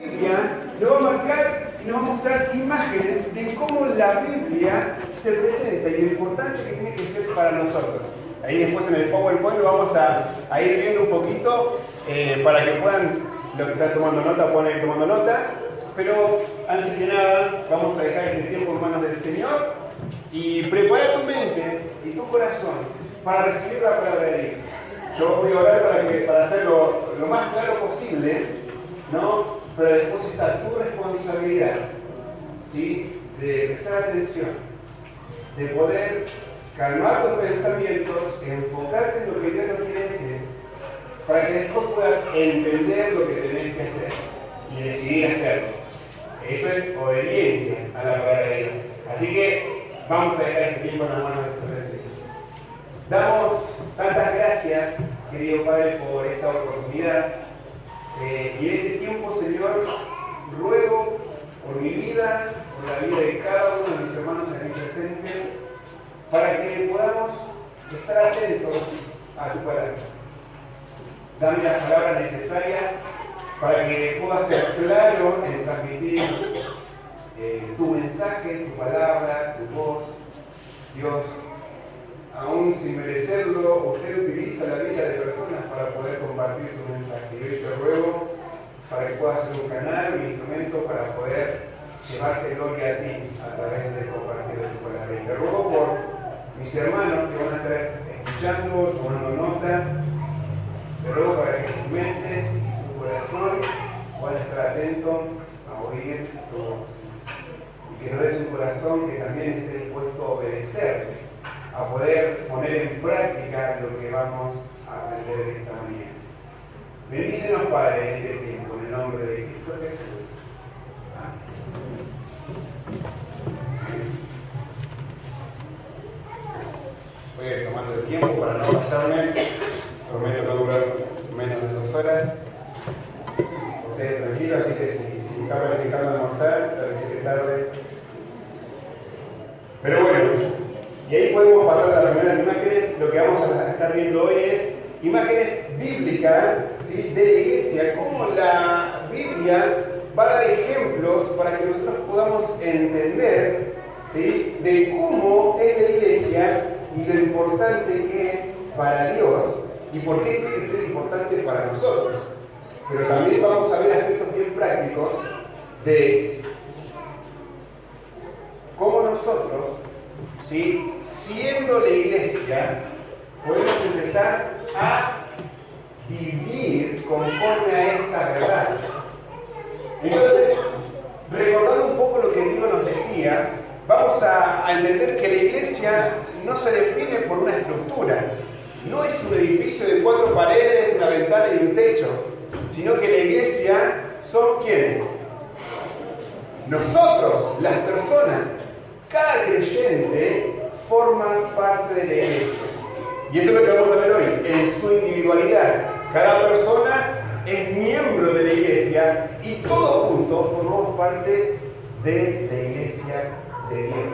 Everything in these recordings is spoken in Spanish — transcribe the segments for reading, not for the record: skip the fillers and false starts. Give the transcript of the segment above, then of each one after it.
Biblia nos va a marcar y nos va a mostrar imágenes de cómo la Biblia se presenta y lo importante que tiene que ser para nosotros. Ahí después en el PowerPoint lo vamos a ir viendo un poquito para que puedan, los que están tomando nota, puedan ir tomando nota. Pero antes que nada, vamos a dejar este tiempo en manos del Señor y preparar tu mente y tu corazón para recibir la palabra de Dios. Yo voy a orar para hacerlo lo más claro posible, ¿no? Pero después está tu responsabilidad, ¿sí? De prestar atención, de poder calmar tus pensamientos, enfocarte en lo que Dios nos quiere decir, para que después puedas entender lo que tenés que hacer y decidir hacerlo. Eso es obediencia a la palabra de Dios. Así que vamos a dejar este tiempo en las manos de su Señor. Damos tantas gracias, querido Padre, por esta oportunidad. Y en este tiempo, Señor, ruego por mi vida, por la vida de cada uno de mis hermanos aquí presentes, para que podamos estar atentos a tu palabra. Dame las palabras necesarias para que pueda ser claro en transmitir tu mensaje, tu palabra, tu voz. Dios, aún sin merecerlo, usted utiliza la vida de personas para poder compartir tu mensaje. Y hoy te ruego para que puedas ser un canal, un instrumento para poder llevarte gloria a ti a través de compartir tu palabra. Y te ruego por mis hermanos que van a estar escuchando, tomando nota. Te ruego para que sus mentes y su corazón puedan estar atentos a oír tu voz. Y que nos des un corazón que también esté dispuesto a obedecerte, a poder poner en práctica lo que vamos a aprender esta mañana. Bendícenos, Padre, en este tiempo, en el nombre de Cristo Jesús. Amén. Voy a ir tomando el tiempo para no pasarme. Prometo no durar menos de 2 horas. Ustedes tranquilos, así que si están planificando almorzar, planifiquen tarde. Pero bueno, y ahí podemos pasar a las primeras imágenes. Lo que vamos a estar viendo hoy es imágenes bíblicas, ¿sí? De la iglesia, cómo la Biblia va a dar ejemplos para que nosotros podamos entender, ¿sí? De cómo es la iglesia y lo importante que es para Dios y por qué tiene que ser importante para nosotros. Pero también vamos a ver aspectos bien prácticos de cómo nosotros, ¿sí? Siendo la iglesia, podemos empezar a vivir conforme a esta verdad. Entonces, recordando un poco lo que Dios nos decía, vamos a entender que la iglesia no se define por una estructura. No es un edificio de 4 paredes, una ventana y un techo, sino que la iglesia son ¿quiénes? Nosotros, las personas. Cada creyente forma parte de la iglesia. Y eso es lo que vamos a ver hoy, en su individualidad. Cada persona es miembro de la iglesia y todos juntos formamos parte de la iglesia de Dios.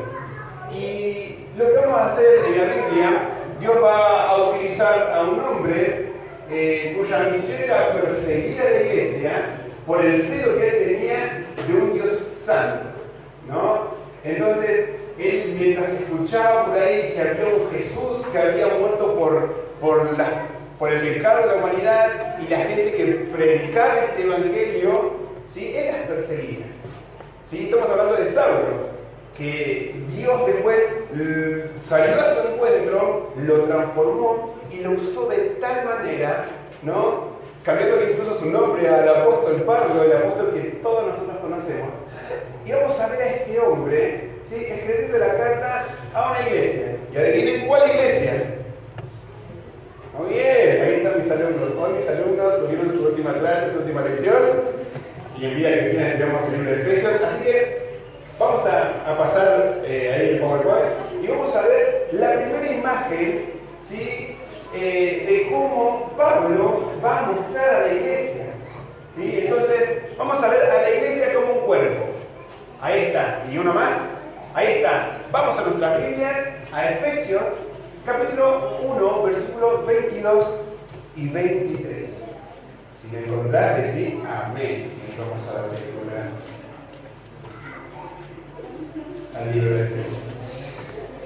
Y lo que vamos a hacer en la Biblia, Dios va a utilizar a un hombre cuya misión era perseguir a la iglesia por el celo que él tenía de un Dios santo, ¿no? Entonces, él mientras escuchaba por ahí que había un Jesús que había muerto por el pecado de la humanidad y la gente que predicaba este evangelio, ¿sí? Él las perseguía. ¿Sí? Estamos hablando de Saulo, que Dios después salió a su encuentro, lo transformó y lo usó de tal manera, ¿no? Cambiando incluso su nombre al apóstol Pablo, el apóstol que todos nosotros conocemos. Y vamos a ver a este hombre, ¿sí? Escribiendo la carta a una iglesia. ¿Y adivinen cuál iglesia? Muy bien, ahí están mis alumnos. Hoy mis alumnos tuvieron su última clase, su última lección. Y el día que viene tenemos el libro de Efesios. Así que vamos a pasar ahí el PowerPoint y vamos a ver la primera imagen, ¿sí? De cómo Pablo va a mostrar a la iglesia, ¿sí? Entonces, vamos a ver a la iglesia como un cuerpo. Ahí está. ¿Y uno más? Ahí está. Vamos a nuestras Biblias, a Efesios, capítulo 1, versículos 22 y 23. Si me encontraste, sí, amén. Vamos a la película, al libro de Efesios.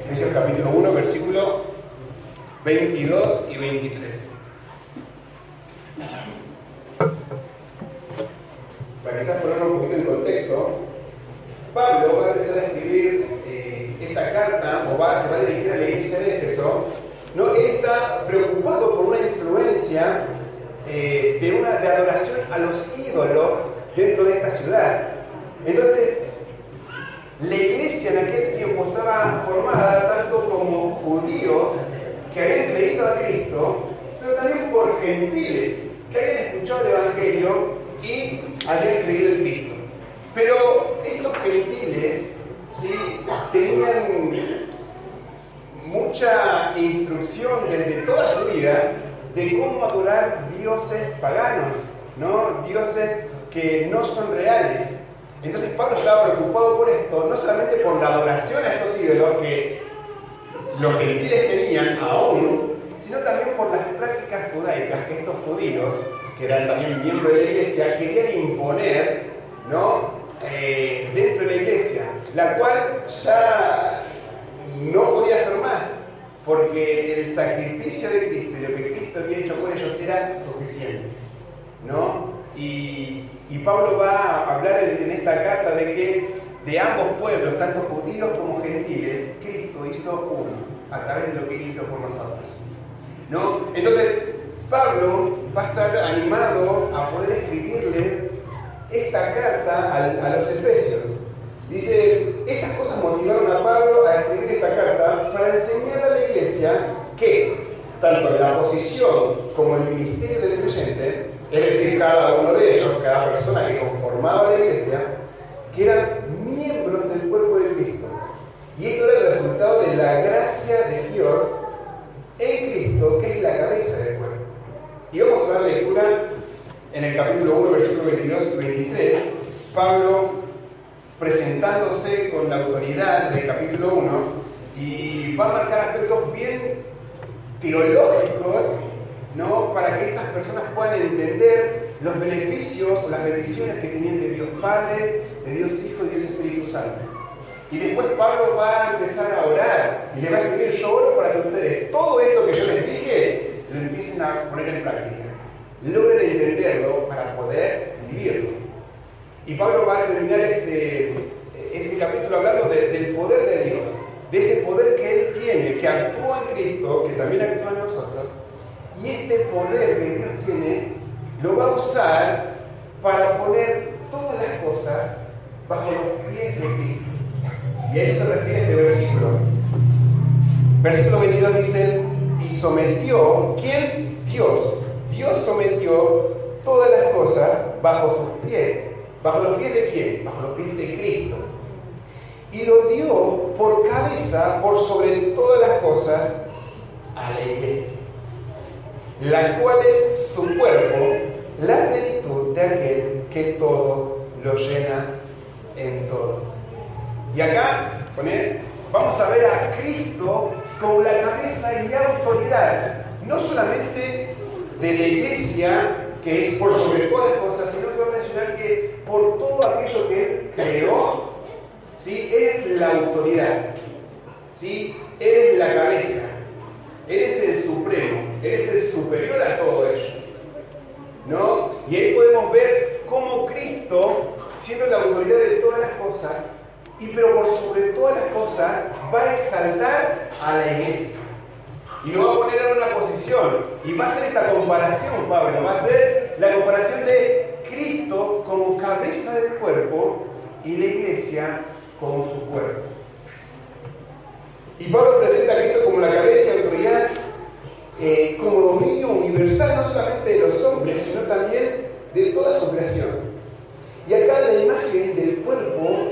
Efesios capítulo 1, versículo 22 y 23. Para quizás ponerlo un poquito en contexto, Pablo va a empezar a escribir esta carta, o se va a dirigir a la iglesia de Éfeso, ¿no? Él está preocupado por una influencia de adoración a los ídolos dentro de esta ciudad. Entonces, la iglesia en aquel tiempo estaba formada tanto como judíos que habían creído a Cristo, pero también por gentiles que habían escuchado el Evangelio y habían creído en Cristo. Pero estos gentiles, ¿sí?, tenían mucha instrucción desde toda su vida de cómo adorar dioses paganos, ¿no? Dioses que no son reales. Entonces Pablo estaba preocupado por esto, no solamente por la adoración a estos ídolos que los gentiles tenían aún, sino también por las prácticas judaicas que estos judíos, que eran también miembros de la iglesia, querían imponer, ¿no?, dentro de la iglesia, la cual ya no podía ser más, porque el sacrificio de Cristo y lo que Cristo había hecho por ellos era suficiente, ¿no? Y Pablo va a hablar en esta carta de que de ambos pueblos, tanto judíos como gentiles, Cristo hizo uno a través de lo que hizo por nosotros, ¿no? Entonces Pablo va a estar animado a poder escribirle esta carta a los Efesios. Dice, estas cosas motivaron a Pablo a escribir esta carta para enseñar a la iglesia que, tanto la posición como el ministerio del creyente, es decir, cada uno de ellos, cada persona que conformaba la iglesia, que eran miembros del cuerpo de Cristo. Y esto era el resultado de la gracia de Dios en Cristo, que es la cabeza del cuerpo. Y vamos a dar lectura en el capítulo 1, versículos 22 y 23, Pablo presentándose con la autoridad del capítulo 1, y va a marcar aspectos bien teológicos, ¿no?, para que estas personas puedan entender los beneficios, las bendiciones que tienen de Dios Padre, de Dios Hijo y de Dios Espíritu Santo. Y después Pablo va a empezar a orar y le va a escribir: yo oro para que ustedes todo esto que yo les dije lo empiecen a poner en práctica, logren entenderlo para poder vivirlo. Y Pablo va a terminar este capítulo hablando del poder de Dios, de ese poder que Él tiene, que actúa en Cristo, que también actúa en nosotros, y este poder que Dios tiene lo va a usar para poner todas las cosas bajo los pies de Cristo. Y a eso se refiere este versículo. Versículo 22 dice: y sometió, ¿quién? Dios. Dios sometió todas las cosas bajo sus pies. ¿Bajo los pies de quién? Bajo los pies de Cristo. Y lo dio por cabeza, por sobre todas las cosas, a la iglesia, la cual es su cuerpo, la plenitud de aquel que todo lo llena en todo. Y acá, vamos a ver a Cristo como la cabeza y la autoridad, no solamente de la iglesia, que es por sobre todas las cosas, sino que va a mencionar que por todo aquello que Él creó, ¿sí?, es la autoridad, ¿sí?, Él es la cabeza, Él es el supremo, Él es el superior a todo ello, ¿no? Y ahí podemos ver cómo Cristo, siendo la autoridad de todas las cosas, pero por sobre todas las cosas, va a exaltar a la iglesia. Y lo va a poner en una posición. Y va a hacer esta comparación, Pablo. Va a hacer la comparación de Cristo como cabeza del cuerpo y la iglesia como su cuerpo. Y Pablo presenta a Cristo como la cabeza y autoridad, como dominio universal, no solamente de los hombres, sino también de toda su creación. Y acá la imagen del cuerpo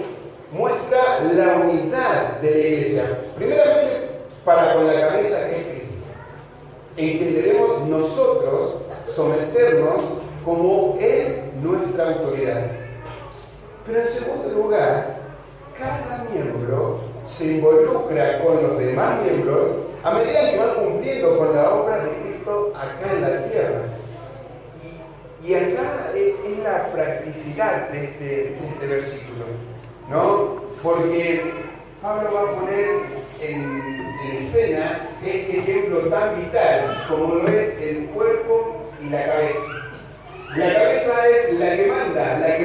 muestra la unidad de la iglesia. Primeramente, para con la cabeza que es Cristo, en quien debemos nosotros someternos como Él, nuestra autoridad. Pero en segundo lugar, cada miembro se involucra con los demás miembros a medida que van cumpliendo con la obra de Cristo acá en la tierra. Y acá es la practicidad de este versículo, ¿no? Porque Pablo va a poner en escena este ejemplo tan vital como lo es el cuerpo y la cabeza. La cabeza es la que manda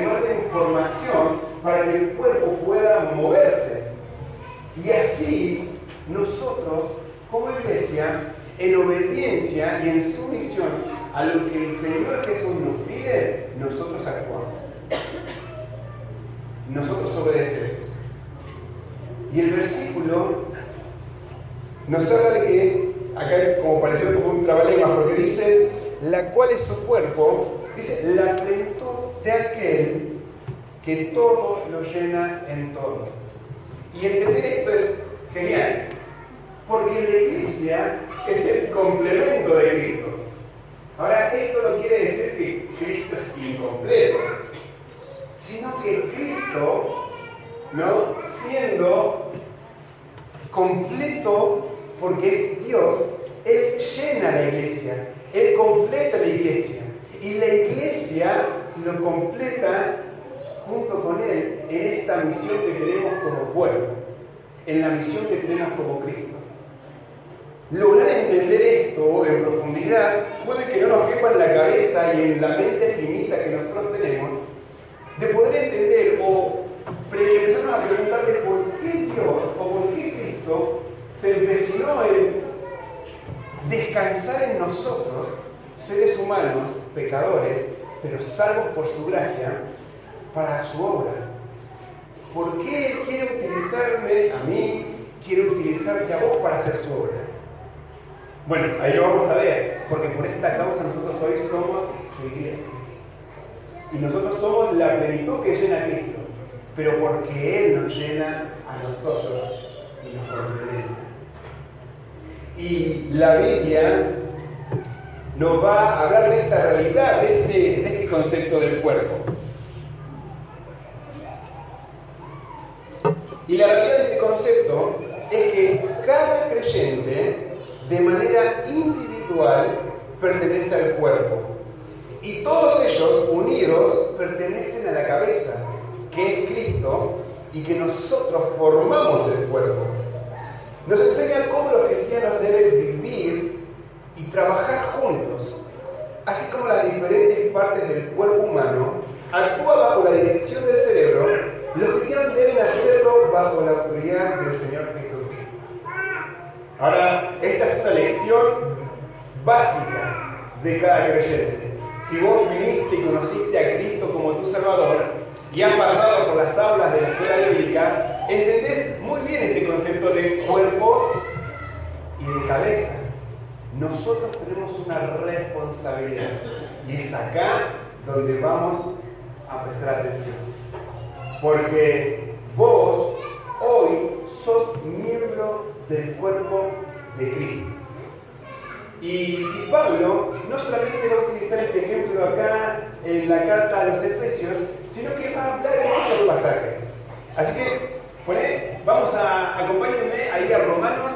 información para que el cuerpo pueda moverse. Y así nosotros, como iglesia, en obediencia y en sumisión a lo que el Señor Jesús nos pide, nosotros actuamos. Nosotros obedecemos. Y el versículo nos habla de que, acá como pareció como un trabalenguas, porque dice, la cual es su cuerpo, dice, la plenitud de aquel que todo lo llena en todo. Y entender esto es genial, porque la iglesia es el complemento de Cristo. Ahora, esto no quiere decir que Cristo es incompleto, sino que Cristo, ¿no?, siendo completo, porque es Dios, Él llena la iglesia, Él completa la iglesia, y la iglesia lo completa junto con Él en esta misión que tenemos como pueblo, en la misión que tenemos como Cristo. Lograr entender esto en profundidad puede que no nos quepa en la cabeza y en la mente finita que nosotros tenemos, de poder entender o empezarnos a preguntar de por qué Dios o por qué Cristo se empecinó en descansar en nosotros, seres humanos, pecadores, pero salvos por su gracia, para su obra. ¿Por qué Él quiere utilizarme a mí, quiere utilizarte a vos para hacer su obra? Bueno, ahí lo vamos a ver, porque por esta causa nosotros hoy somos su iglesia. Y nosotros somos la plenitud que llena a Cristo, pero porque Él nos llena a nosotros y nos complementa. Y la Biblia nos va a hablar de esta realidad, de este concepto del cuerpo. Y la realidad de este concepto es que cada creyente, de manera individual, pertenece al cuerpo. Y todos ellos, unidos, pertenecen a la cabeza, que es Cristo, y que nosotros formamos el cuerpo. Nos enseñan cómo los cristianos deben vivir y trabajar juntos. Así como las diferentes partes del cuerpo humano actúan bajo la dirección del cerebro, los cristianos deben hacerlo bajo la autoridad del Señor Jesucristo. Ahora, esta es una lección básica de cada creyente. Si vos viniste y conociste a Cristo como tu Salvador y has pasado por las aulas de la escuela bíblica, entendés muy bien este concepto de cuerpo y de cabeza. Nosotros tenemos una responsabilidad y es acá donde vamos a prestar atención. Porque vos hoy sos miembro del cuerpo de Cristo. Y Pablo no solamente va a utilizar este ejemplo acá en la carta a los Efesios, sino que va a hablar en otros pasajes. Así que, acompáñenme ahí a Romanos,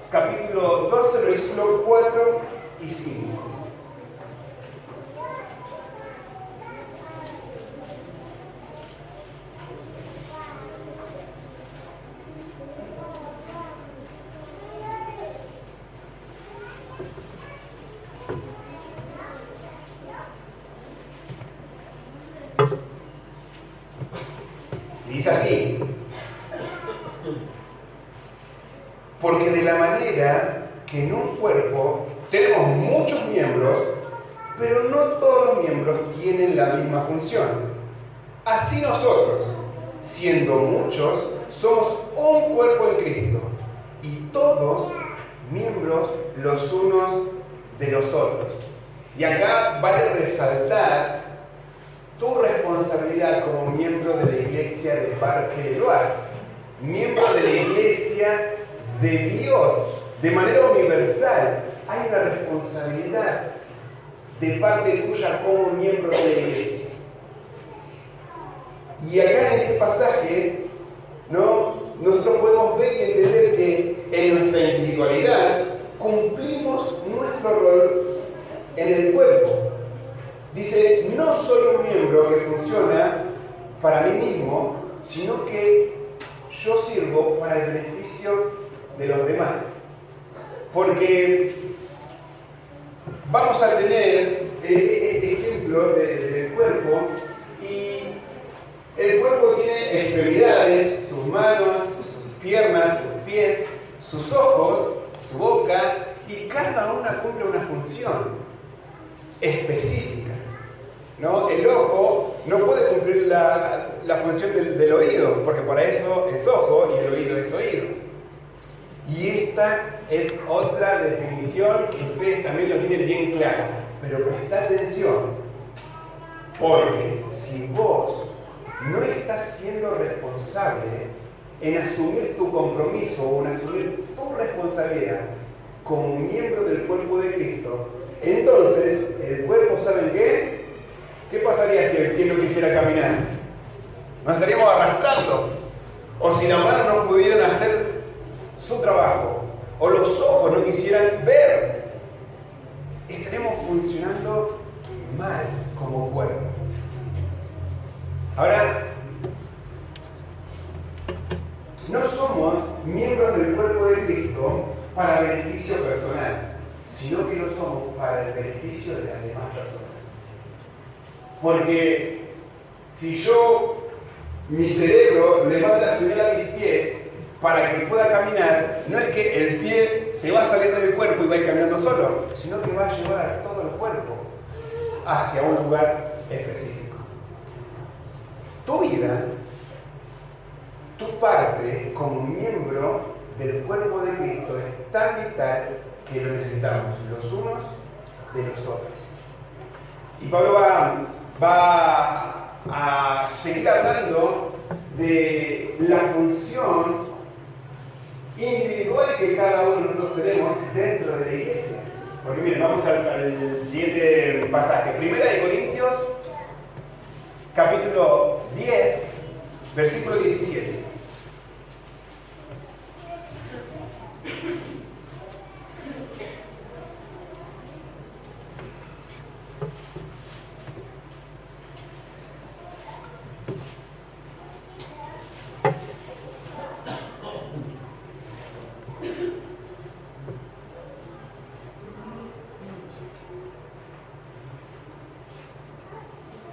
capítulo 12, versículos 4 y 5. Dice así: porque de la manera que en un cuerpo tenemos muchos miembros, pero no todos los miembros tienen la misma función. Así nosotros, siendo muchos, somos un cuerpo en Cristo, y todos miembros los unos de los otros. Y acá vale resaltar tu responsabilidad como miembro de la iglesia de Parque Eduard, miembro de la iglesia de Dios, de manera universal. Hay una responsabilidad de parte tuya como miembro de la iglesia. Y acá en este pasaje, nosotros podemos ver y entender que en nuestra individualidad cumplimos nuestro rol en el cuerpo. Dice, no soy un miembro que funciona para mí mismo, sino que yo sirvo para el beneficio de los demás. Porque vamos a tener este ejemplo del cuerpo, y el cuerpo tiene extremidades, sus manos, sus piernas, sus pies, sus ojos, su boca, y cada una cumple una función específica, ¿no? El ojo no puede cumplir la función del oído, porque para eso es ojo y el oído es oído. Y esta es otra definición que ustedes también lo tienen bien claro, pero presta atención, porque si vos no estás siendo responsable en asumir tu compromiso o en asumir tu responsabilidad como miembro del cuerpo de Cristo, entonces el cuerpo, ¿saben qué? ¿Qué pasaría si el pie no quisiera caminar? Nos estaríamos arrastrando. O si las manos no pudieran hacer su trabajo, o los ojos no quisieran ver, estaremos funcionando mal como cuerpo. Ahora, no somos miembros del cuerpo de Cristo para beneficio personal, sino que lo somos para el beneficio de las demás personas. Porque si mi cerebro le manda señal a mis pies para que pueda caminar, no es que el pie se va a salir de mi cuerpo y va a ir caminando solo, sino que va a llevar a todo el cuerpo hacia un lugar específico. Tu vida, tu parte como miembro del cuerpo de Cristo es tan vital que lo necesitamos los unos de los otros. Y Pablo va a seguir hablando de la función individual que cada uno de nosotros tenemos dentro de la iglesia. Porque miren, vamos al siguiente pasaje. Primera de Corintios, capítulo 10, versículo 17.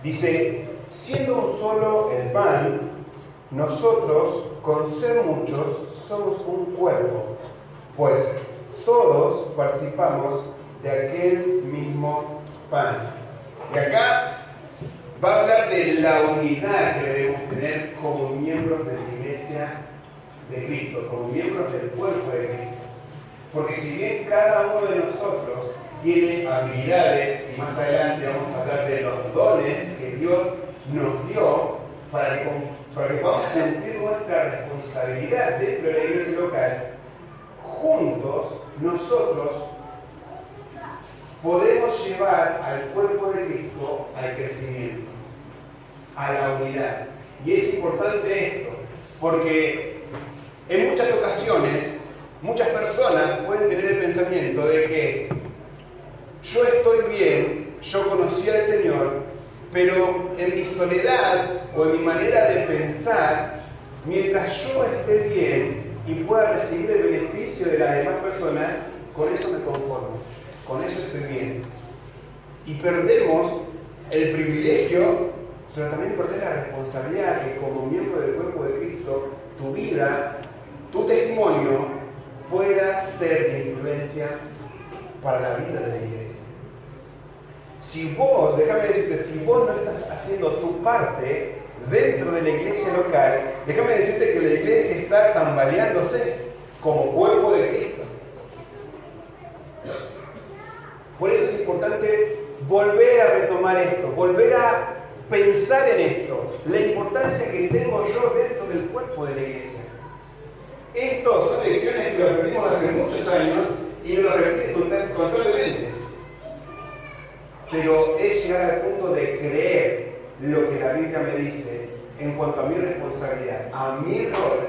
Dice, siendo un solo el pan, nosotros, con ser muchos, somos un cuerpo, pues todos participamos de aquel mismo pan. Y acá va a hablar de la unidad que debemos tener como miembros de la iglesia de Cristo, como miembros del cuerpo de Cristo. Porque si bien cada uno de nosotros tiene habilidades, y más adelante vamos a hablar de los dones que Dios nos dio para que podamos cumplir nuestra responsabilidad dentro de la iglesia local, juntos nosotros podemos llevar al cuerpo de Cristo al crecimiento, a la unidad. Y es importante esto, porque en muchas ocasiones muchas personas pueden tener el pensamiento de que yo estoy bien, yo conocí al Señor, pero en mi soledad o en mi manera de pensar, mientras yo esté bien y pueda recibir el beneficio de las demás personas, con eso me conformo, con eso estoy bien. Y perdemos el privilegio, pero también perder la responsabilidad que como miembro del cuerpo de Cristo, tu vida, tu testimonio, pueda ser de influencia para la vida de la iglesia. Si vos, déjame decirte, si vos no estás haciendo tu parte dentro de la iglesia local, déjame decirte que la iglesia está tambaleándose como cuerpo de Cristo. Por eso es importante volver a retomar esto, volver a pensar en esto, la importancia que tengo yo dentro del cuerpo de la iglesia. Estos son lecciones que lo repetimos hace muchos años y lo repetimos constantemente. Pero es llegar al punto de creer lo que la Biblia me dice en cuanto a mi responsabilidad, a mi rol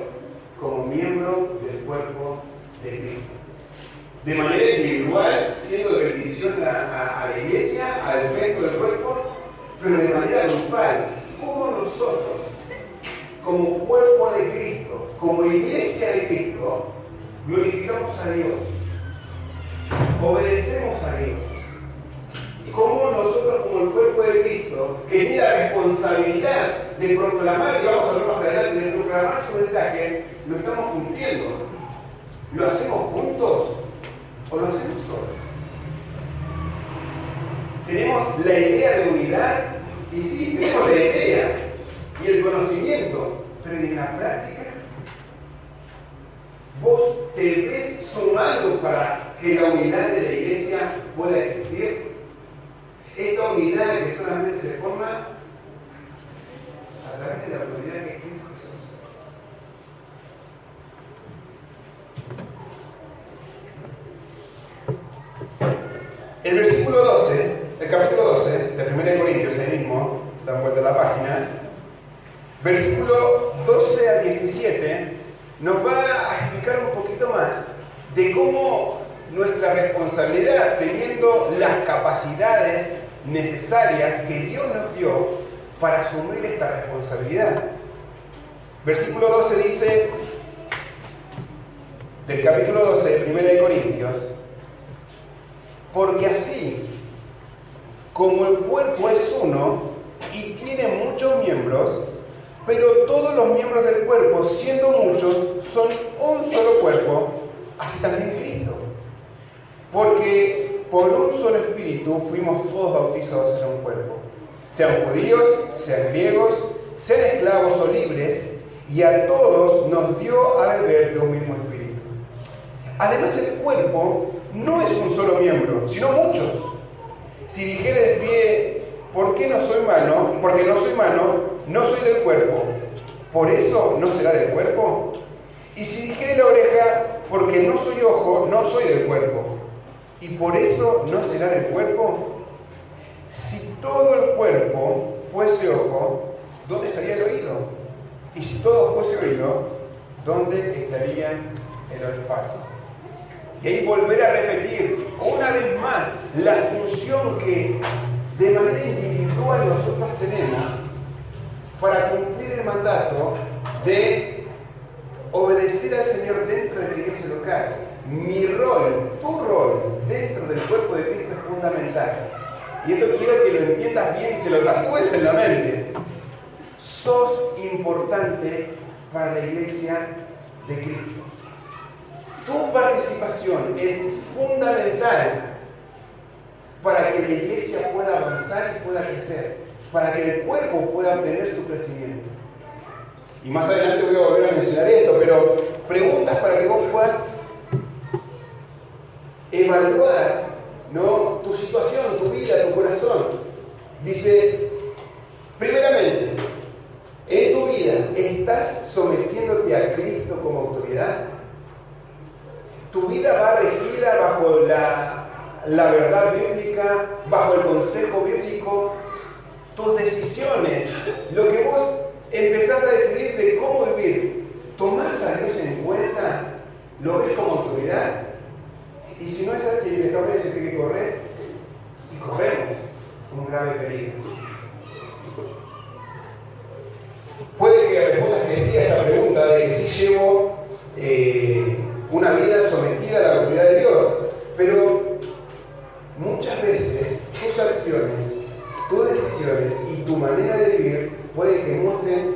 como miembro del cuerpo de Cristo. De manera individual, siendo de bendición a la iglesia, al resto del cuerpo, pero de manera grupal, cómo nosotros, como cuerpo de Cristo, como iglesia de Cristo, glorificamos a Dios, obedecemos a Dios. Cómo nosotros, como el cuerpo de Cristo, que tiene la responsabilidad de proclamar, y vamos a ver más adelante, de proclamar su mensaje, lo estamos cumpliendo. ¿Lo hacemos juntos o lo hacemos solos? Tenemos la idea de unidad, y sí, tenemos la idea y el conocimiento, pero en la práctica, ¿vos te ves sumando para que la unidad de la iglesia pueda existir? Esta unidad que solamente se forma a través de la autoridad que es Cristo Jesús. El versículo 12, el capítulo 12 de 1 Corintios, ahí mismo, dan vuelta a la página, versículo 12 a 17, nos va a explicar un poquito más de cómo nuestra responsabilidad, teniendo las capacidades necesarias que Dios nos dio para asumir esta responsabilidad. Versículo 12 dice, del capítulo 12 de 1 Corintios, porque así como el cuerpo es uno y tiene muchos miembros, pero todos los miembros del cuerpo, siendo muchos, son un solo cuerpo, así también Cristo. Porque por un solo espíritu fuimos todos bautizados en un cuerpo, sean judíos, sean griegos, sean esclavos o libres, y a todos nos dio a beber de un mismo espíritu. Además, el cuerpo no es un solo miembro, sino muchos. Si dijera el pie, ¿por qué no soy mano? Porque no soy mano, no soy del cuerpo. ¿Por eso no será del cuerpo? Y si dijera la oreja, porque no soy ojo, no soy del cuerpo. ¿Y por eso no será del cuerpo? Si todo el cuerpo fuese ojo, ¿dónde estaría el oído? Y si todo fuese oído, ¿dónde estaría el olfato? Y ahí volver a repetir una vez más la función que de manera individual nosotros tenemos para cumplir el mandato de obedecer al Señor dentro de la iglesia local. Mi rol, tu rol dentro del cuerpo de Cristo es fundamental. Y esto quiero que lo entiendas bien y te lo tatúes en la mente. Sos importante para la iglesia de Cristo. Tu participación es fundamental para que la iglesia pueda avanzar y pueda crecer, para que el cuerpo pueda obtener su crecimiento. Y más adelante voy a volver a mencionar esto, pero preguntas para que vos puedas evaluar, ¿no?, tu situación, tu vida, tu corazón. Dice, primeramente, en tu vida, ¿estás sometiéndote a Cristo como autoridad? ¿Tu vida va regida bajo la verdad bíblica, bajo el consejo bíblico? Tus decisiones, lo que vos empezás a decidir de cómo vivir, ¿tomás a Dios en cuenta? ¿Lo ves como autoridad? Y si no es así, déjame decirte que corres y corremos un grave peligro. Puede que respondas que sí a esta pregunta de que sí llevo una vida sometida a la autoridad de Dios, pero muchas veces tus acciones, tus decisiones y tu manera de vivir pueden que muestren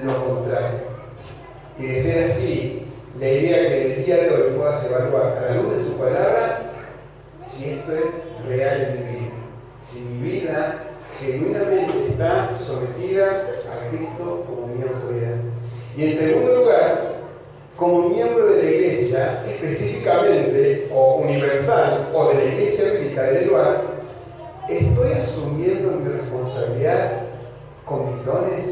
lo contrario. Y de ser así, la idea que en el día de hoy puedas evaluar a la luz de su palabra si esto es real en mi vida, si mi vida genuinamente está sometida a Cristo como mi autoridad. Y en segundo lugar, como miembro de la iglesia, específicamente o universal, o de la iglesia bíblica del lugar, ¿estoy asumiendo mi responsabilidad con mis dones?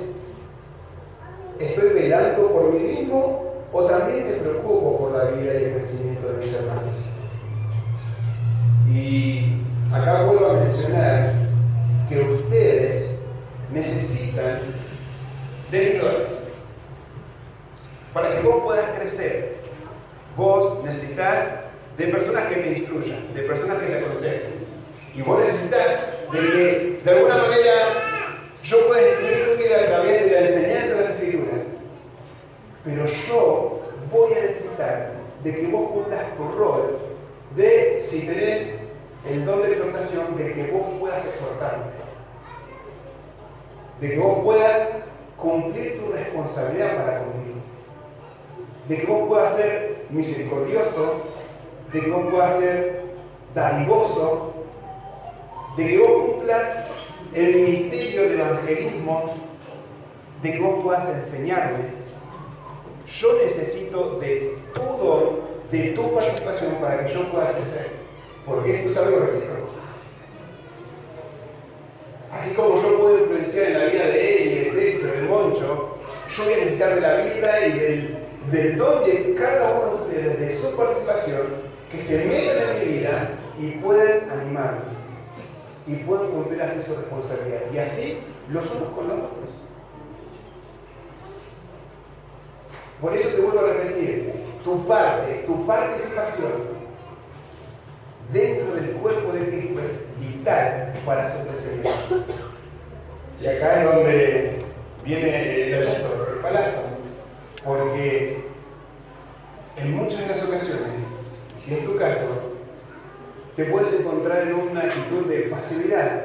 ¿Estoy velando por mí mismo o también me preocupo por la vida y el crecimiento de mis hermanos? Y acá vuelvo a mencionar que ustedes necesitan de mis dones. Para que vos puedas crecer, vos necesitas de personas que te instruyan, de personas que te aconsejen. Y vos necesitas de que de alguna manera yo puedo destruir tu vida a través de la enseñanza de las Escrituras, pero yo voy a necesitar de que vos cumplas tu rol de, si tenés el don de exhortación, de que vos puedas exhortarme, de que vos puedas cumplir tu responsabilidad para conmigo, de que vos puedas ser misericordioso, de que vos puedas ser dadivoso, de que vos cumplas el ministerio del evangelismo, de que vos puedas enseñarme. Yo necesito de tu don, de tu participación para que yo pueda crecer, porque esto es algo recíproco. Así como yo puedo influenciar en la vida de él, de Héctor, de Moncho, yo voy a necesitar de la vida y del don de cada uno de ustedes, de su participación, que se metan en mi vida y puedan animarme, y puedan cumplir así su responsabilidad, y así los unos con los otros. Por eso te vuelvo a repetir, tu participación dentro del cuerpo de Cristo es vital para su crecimiento. Y acá es donde viene el hachazo, el palazo, porque en muchas de las ocasiones, si en tu caso, te puedes encontrar en una actitud de pasividad.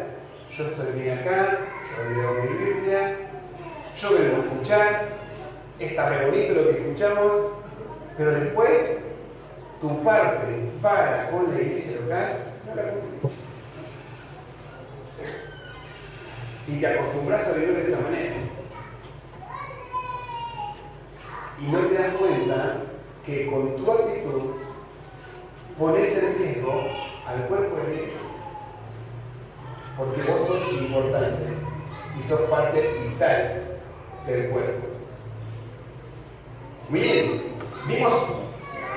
Yo estoy bien acá, yo leo mi Biblia, yo vengo a escuchar, está re bonito lo que escuchamos, pero después tu parte para con la iglesia local no la cumplís. Y te acostumbras a vivir de esa manera. Y no te das cuenta que con tu actitud pones en riesgo al cuerpo de la iglesia. Porque vos sos importante y sos parte vital del cuerpo. Muy bien, vimos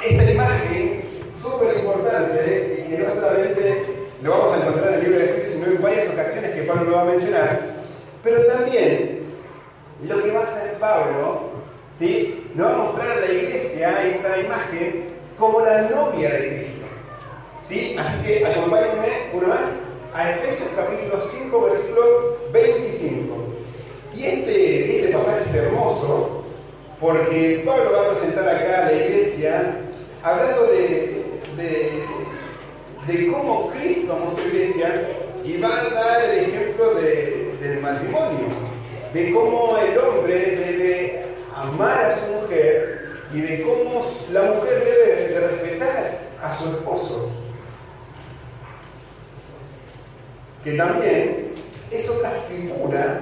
esta imagen súper importante y que no solamente lo vamos a encontrar en el libro de Efesios, sino en varias ocasiones que Pablo lo va a mencionar, pero también lo que va a hacer Pablo, ¿sí? Nos va a mostrar a la iglesia esta imagen como la novia de Cristo, ¿sí? Así que acompáñenme una más a Efesios capítulo 5, versículo 25. Y este pasaje es hermoso, porque Pablo va a presentar acá a la iglesia hablando de cómo Cristo amó su iglesia y va a dar el ejemplo del matrimonio, de cómo el hombre debe amar a su mujer y de cómo la mujer debe de respetar a su esposo, que también es otra figura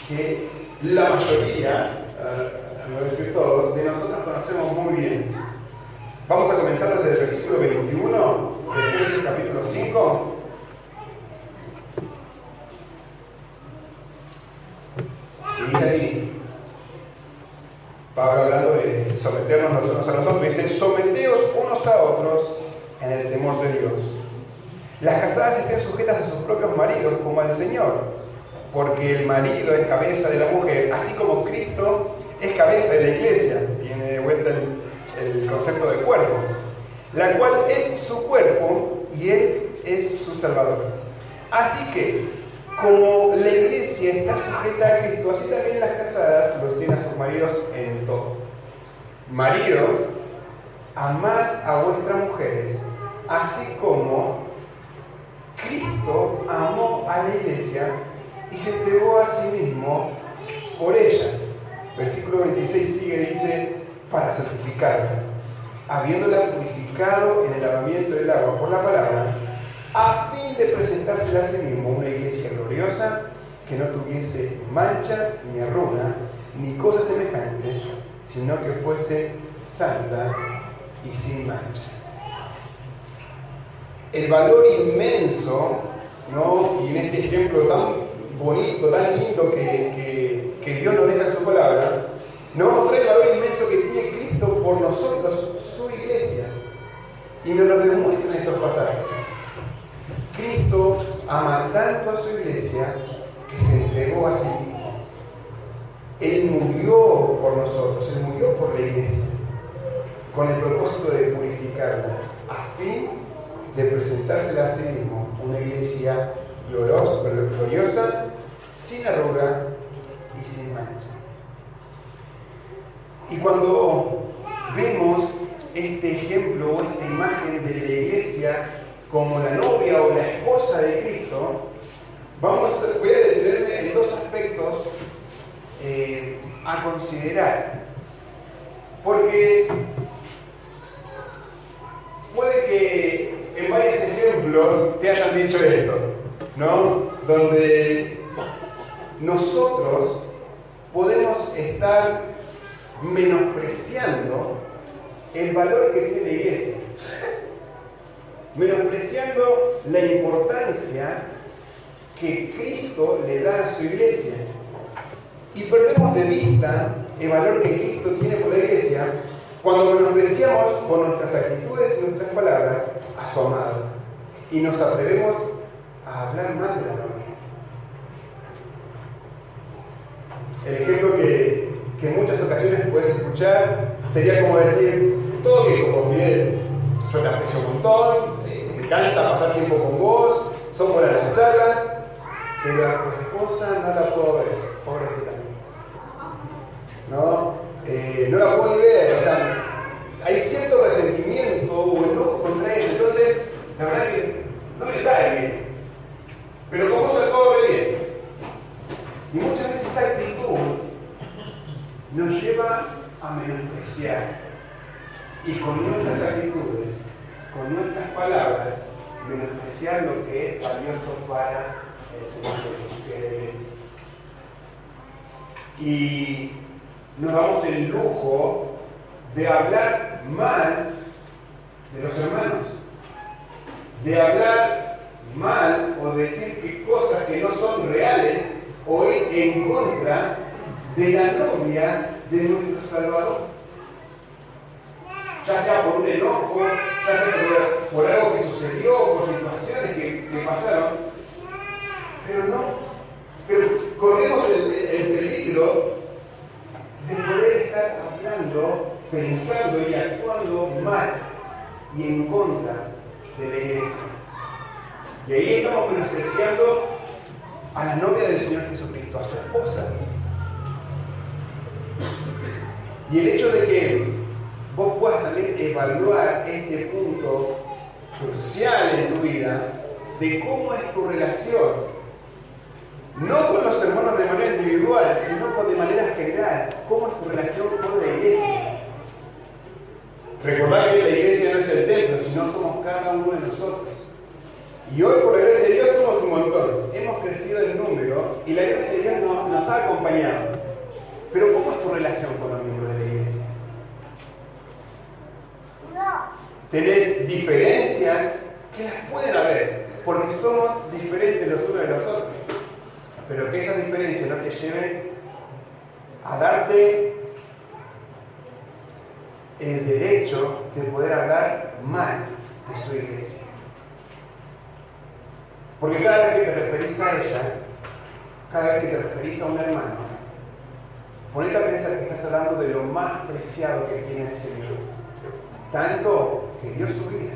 que la mayoría, no decir todos, de nosotros conocemos muy bien. Vamos a comenzar desde el versículo 21 de Efesios capítulo 5. Y dice así, Pablo hablando de someternos los unos a los otros, dice: someteos unos a otros en el temor de Dios. Las casadas estén sujetas a sus propios maridos como al Señor, porque el marido es cabeza de la mujer, así como Cristo es cabeza de la iglesia. Viene de vuelta el concepto de cuerpo, la cual es su cuerpo y Él es su Salvador. Así que, como la iglesia está sujeta a Cristo, así también las casadas los tienen a sus maridos en todo. Marido, amad a vuestras mujeres, así como Cristo amó a la iglesia y se entregó a sí mismo por ella. Versículo 26 sigue y dice: para santificarla, habiéndola purificado en el lavamiento del agua por la palabra, a fin de presentársela a sí mismo una iglesia gloriosa, que no tuviese mancha, ni arruga, ni cosa semejante, sino que fuese santa y sin mancha. El valor inmenso, ¿no? Y en este ejemplo tan bonito, tan lindo que Dios nos deja en su palabra, nos va a mostrar el valor inmenso que tiene Cristo por nosotros, su iglesia, y nos lo demuestra en estos pasajes. Cristo ama tanto a su iglesia que se entregó a sí mismo. Él murió por nosotros, Él murió por la iglesia, con el propósito de purificarla, a fin de presentársela a sí mismo una iglesia gloriosa, sin arruga y sin mancha. Y cuando vemos este ejemplo o esta imagen de la iglesia como la novia o la esposa de Cristo, voy a detenerme en dos aspectos a considerar. Porque puede que en varios ejemplos te hayan dicho esto, ¿no? Donde nosotros podemos estar menospreciando el valor que tiene la iglesia, menospreciando la importancia que Cristo le da a su iglesia, y perdemos de vista el valor que Cristo tiene por la iglesia cuando menospreciamos con nuestras actitudes y nuestras palabras a su amado y nos atrevemos a hablar mal de la novia. El ejemplo que en muchas ocasiones puedes escuchar sería como decir: todo bien con Miguel, yo te aprecio un montón, me encanta pasar tiempo con vos, son buenas las charlas, pero a tu esposa no la puedo ver, pobrecita. No la puedo ni ver, o sea, hay cierto resentimiento o enojo contra ella, entonces la verdad que no me cae bien, pero con vos todo ve bien. Y muchas veces esta actitud nos lleva a menospreciar, y con nuestras actitudes, con nuestras palabras, menospreciar lo que es valioso para el Señor Jesús, que es la iglesia. Y nos damos el lujo de hablar mal de los hermanos, de hablar mal o decir que cosas que no son reales o ir en contra de la novia de nuestro Salvador, ya sea por un enojo, ya sea por algo que sucedió, por situaciones que pasaron, pero corremos el peligro de poder estar hablando, pensando y actuando mal y en contra de la iglesia. Y ahí estamos menospreciando a la novia del Señor Jesucristo, a su esposa. Y el hecho de que vos puedas también evaluar este punto crucial en tu vida de cómo es tu relación, no con los hermanos de manera individual, sino de manera general, cómo es tu relación con la iglesia. Recordad que la iglesia no es el templo, sino somos cada uno de nosotros. Y hoy, por la gracia de Dios, somos un montón. Hemos crecido en número y la gracia de Dios nos ha acompañado. Pero ¿cómo es tu relación con los miembros de la iglesia? ¿Tenés diferencias? Que las pueden haber, porque somos diferentes los unos de los otros. Pero que esas diferencias no te lleven a darte el derecho de poder hablar mal de su iglesia. Porque cada vez que te referís a ella, cada vez que te referís a un hermano, ponete a pensar que estás hablando de lo más preciado que tiene el Señor, tanto que dio su vida.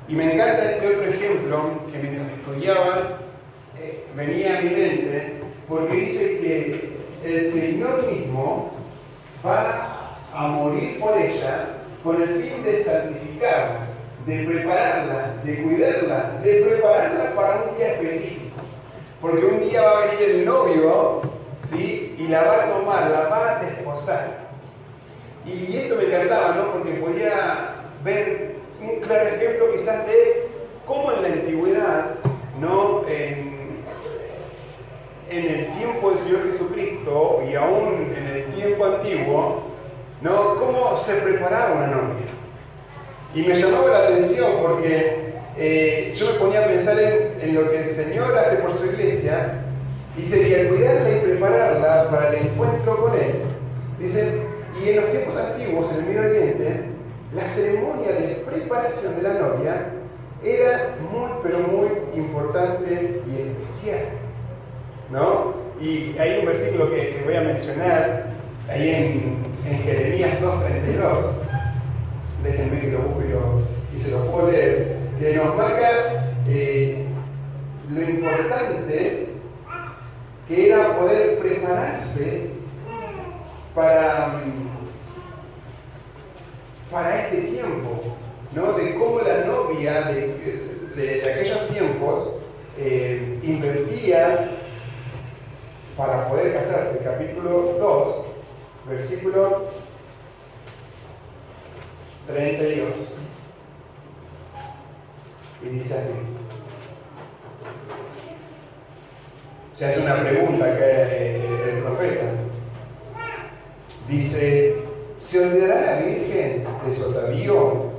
Y me encanta este otro ejemplo que mientras estudiaba venía a mi mente, porque dice que el Señor mismo va a morir por ella con el fin de santificarla, de prepararla, de cuidarla, de prepararla para un día específico. Porque un día va a venir el novio, ¿sí? Y la va a tomar, la va a desposar. Y esto me encantaba, ¿no? Porque podía ver un claro ejemplo quizás de cómo en la antigüedad, ¿no? En el tiempo del Señor Jesucristo y aún en el tiempo antiguo, ¿no? Cómo se preparaba una novia. Y me llamaba la atención porque yo me ponía a pensar en lo que el Señor hace por su iglesia, y sería cuidarla y prepararla para el encuentro con Él. Dicen, y en los tiempos antiguos, en el Medio Oriente, la ceremonia de preparación de la novia era muy, pero muy importante y especial, ¿no? Y hay un versículo que voy a mencionar ahí en Jeremías 2:32. Déjenme que lo busque y se lo puedo leer, que nos marca lo importante que era poder prepararse para este tiempo, ¿no? De cómo la novia de aquellos tiempos invertía para poder casarse. Capítulo 2, versículo 32. Y dice así. Se hace una pregunta que el profeta dice: ¿se olvidará la Virgen de su atavío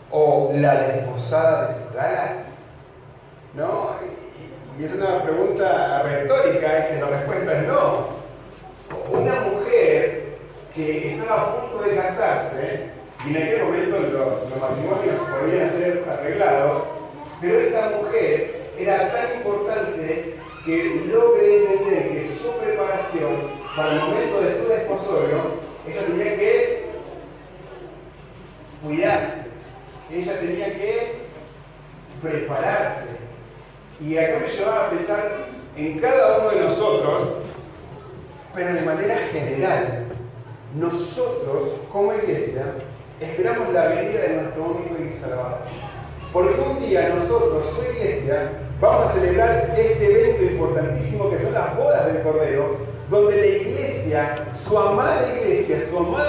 o la desposada de sus galas? ¿No? Y es una pregunta retórica, la respuesta es no. Una mujer que estaba a punto de casarse, y en aquel momento los matrimonios podían ser arreglados, pero esta mujer era tan importante que logre entender que su preparación para el momento de su desposorio, ella tenía que cuidarse, ella tenía que prepararse. Y acá me llevaba a pensar en cada uno de nosotros, pero de manera general. Nosotros, como iglesia, esperamos la venida de nuestro único y Salvador. Porque un día nosotros, su iglesia, vamos a celebrar este evento importantísimo que son las bodas del Cordero, donde la iglesia, su amada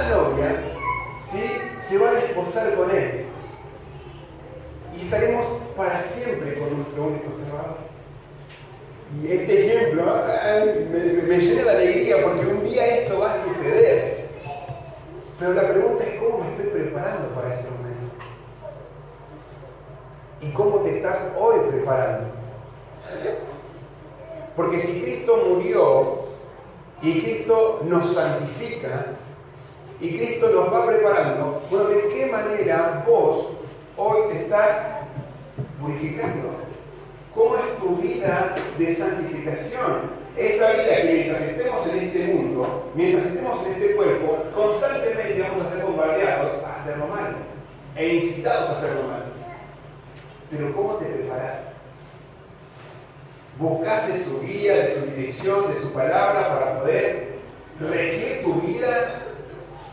novia, ¿sí?, se va a desposar con él. Y estaremos para siempre con nuestro único Salvador. Y este ejemplo me llena de alegría porque un día esto va a suceder. Pero la pregunta es: ¿cómo me estoy preparando para ese momento? ¿Y cómo te estás hoy preparando? Porque si Cristo murió y Cristo nos santifica y Cristo nos va preparando, bueno, ¿de qué manera vos hoy te estás purificando? ¿Cómo es tu vida de santificación? Esta vida que mientras estemos en este mundo, mientras estemos en este cuerpo, constantemente vamos a ser bombardeados a hacerlo mal e incitados a hacerlo mal. Pero ¿cómo te preparás? ¿Buscas de su guía, de su dirección, de su palabra para poder regir tu vida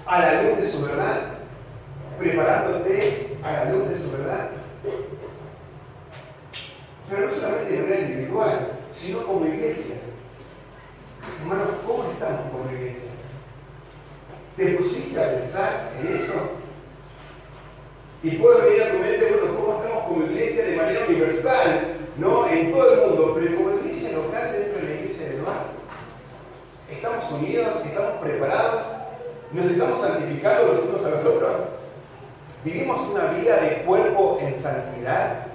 a la luz de su verdad? Preparándote a la luz de su verdad. Pero no solamente de manera individual, sino como iglesia. Hermanos, ¿cómo estamos como iglesia? ¿Te pusiste a pensar en eso? Y puede venir a tu mente, bueno, ¿cómo estamos como iglesia de manera universal, ¿no?, en todo el mundo, pero como iglesia local dentro de la iglesia del lugar? ¿Estamos unidos? ¿Estamos preparados? ¿Nos estamos santificando los unos a los otros? ¿Vivimos una vida de cuerpo en santidad?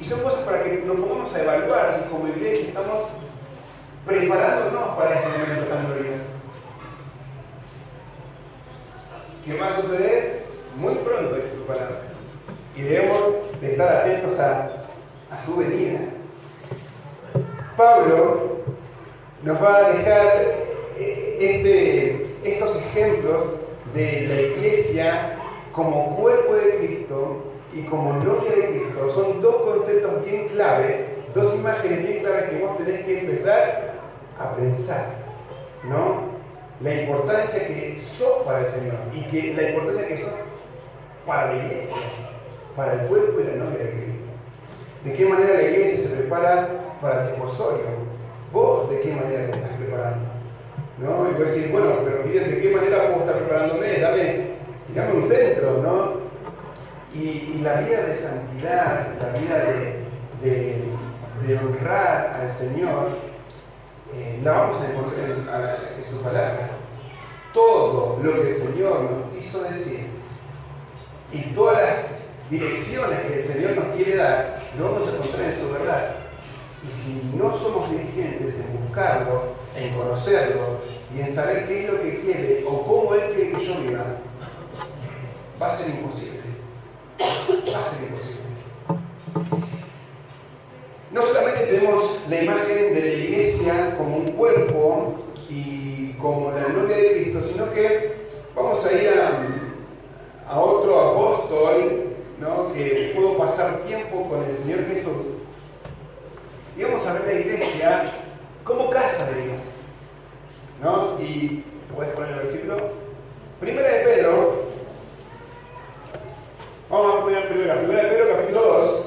Y son cosas para que nos pongamos a evaluar si como iglesia estamos preparándonos para ese momento tan glorioso. ¿Qué va a suceder? Muy pronto, es su palabra. Y debemos de estar atentos a su venida. Pablo nos va a dejar estos ejemplos de la iglesia como cuerpo de Cristo y como novia de Cristo. Son dos conceptos bien claves, dos imágenes bien claves que vos tenés que empezar a pensar, ¿no? La importancia que sos para el Señor y que la importancia que sos para la iglesia, para el cuerpo y la novia de Cristo. ¿De qué manera la iglesia se prepara para el desposorio? ¿Vos de qué manera te estás preparando? ¿No? Y vos decís, bueno, pero fíjate, ¿de qué manera puedo estar preparándome? Tirame un centro, ¿no? Y la vida de santidad, la vida de honrar al Señor, la vamos a encontrar en su palabra. Todo lo que el Señor nos quiso decir y todas las direcciones que el Señor nos quiere dar, lo vamos a encontrar en su verdad. Y si no somos diligentes en buscarlo, en conocerlo y en saber qué es lo que quiere o cómo Él quiere que yo viva, va a ser imposible. Va a ser imposible. No solamente tenemos la imagen de la iglesia como un cuerpo y como la novia de Cristo, sino que vamos a ir a otro apóstol ¿no? Que puedo pasar tiempo con el Señor Jesús. Y vamos a ver la iglesia como casa de Dios, ¿no? Y puedes poner el versículo. Primera de Pedro. Vamos a poner primera de Pedro capítulo 2.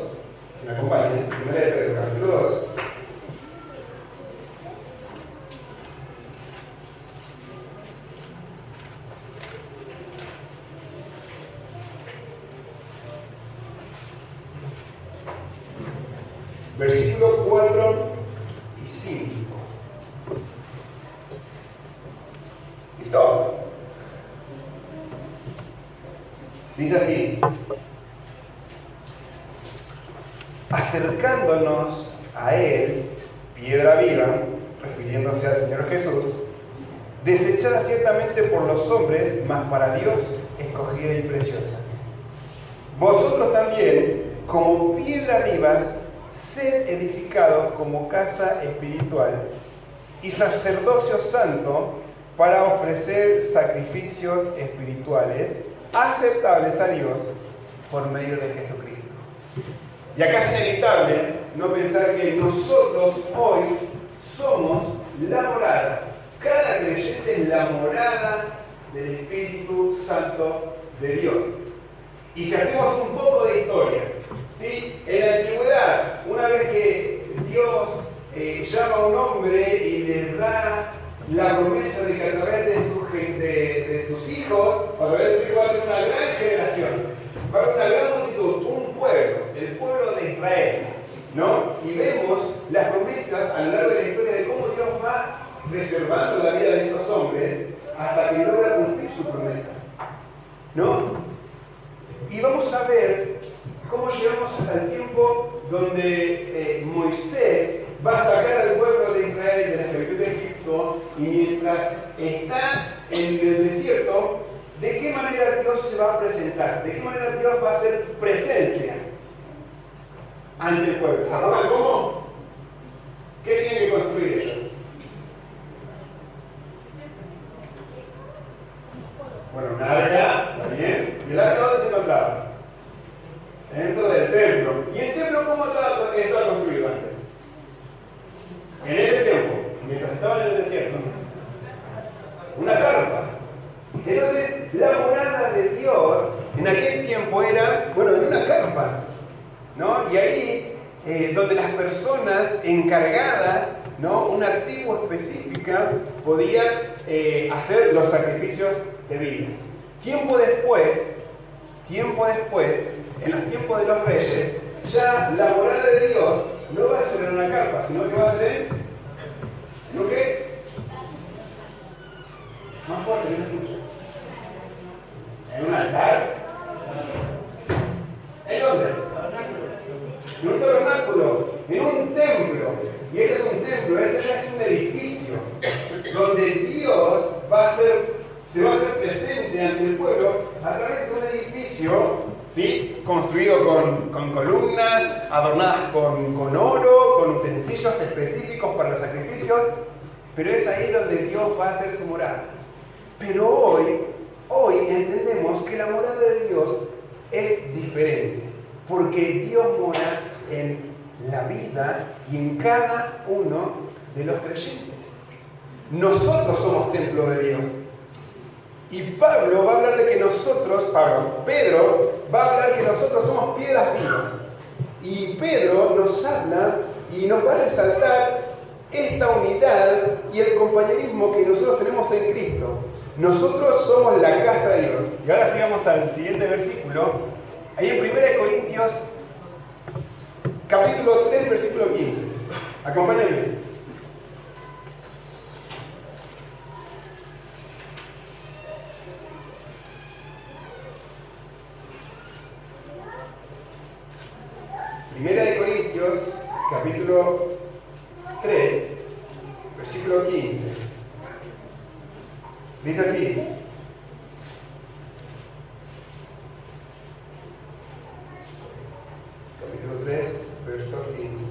Si me acompañan, primera de Pedro capítulo 2. Versículo 4 y 5. ¿Listo? Dice así: acercándonos a Él, piedra viva, refiriéndose al Señor Jesús, desechada ciertamente por los hombres, mas para Dios escogida y preciosa. Vosotros también, como piedras vivas, sed edificados como casa espiritual y sacerdocio santo para ofrecer sacrificios espirituales aceptables a Dios por medio de Jesucristo. Y acá es inevitable no pensar que nosotros hoy somos la morada. Cada creyente es la morada del Espíritu Santo de Dios. Y si hacemos un poco de historia, ¿sí? En la antigüedad, una vez que Dios llama a un hombre y le da la promesa de que a través de sus hijos, a través de sus hijos va a tener una gran generación, va a haber una gran multitud, un pueblo, el pueblo de Israel, ¿no? Y vemos las promesas a lo largo de la historia de cómo Dios va preservando la vida de estos hombres hasta que logra cumplir su promesa, ¿no? Y vamos a ver cómo llegamos hasta el tiempo donde Moisés va a sacar al pueblo de Israel de la esclavitud de Egipto, y mientras está en el desierto, ¿de qué manera Dios se va a presentar? ¿De qué manera Dios va a hacer presencia ante el pueblo? ¿Se acuerdan cómo? ¿Qué tienen que construir ellos? Bueno, un arca, ¿está bien? ¿Y el arca dónde se encontraba? Dentro del templo. ¿Y el templo cómo estaba construido antes? En ese tiempo, mientras estaban en el desierto, una carpa. Entonces, la morada de Dios en aquel tiempo era, bueno, en una carpa, ¿no? Y ahí, donde las personas encargadas, ¿no? Una tribu específica podía hacer los sacrificios de vida. Tiempo después, en los tiempos de los reyes, ya la morada de Dios no va a ser en una carpa, sino que va a ser ¿en un qué? Más fuerte, que no escucho. ¿En un altar? ¿En dónde? En un tabernáculo, en un templo. Y este es un templo, este ya es un edificio donde Dios se va a hacer presente ante el pueblo a través de un edificio, ¿sí? Construido con columnas, adornadas con oro, con utensilios específicos para los sacrificios, pero es ahí donde Dios va a hacer su morada. Pero hoy entendemos que la morada de Dios es diferente, porque Dios mora en la vida y en cada uno de los creyentes. Nosotros somos templo de Dios. Y Pedro va a hablar que nosotros somos piedras vivas. Y Pedro nos habla y nos va a resaltar esta unidad y el compañerismo que nosotros tenemos en Cristo. Nosotros somos la casa de Dios. Y ahora sigamos al siguiente versículo. Ahí en 1 Corintios, capítulo 3, versículo 15. Acompáñenme. Primera de Corintios, capítulo 3, versículo 15. Dice así: capítulo 3, verso 15.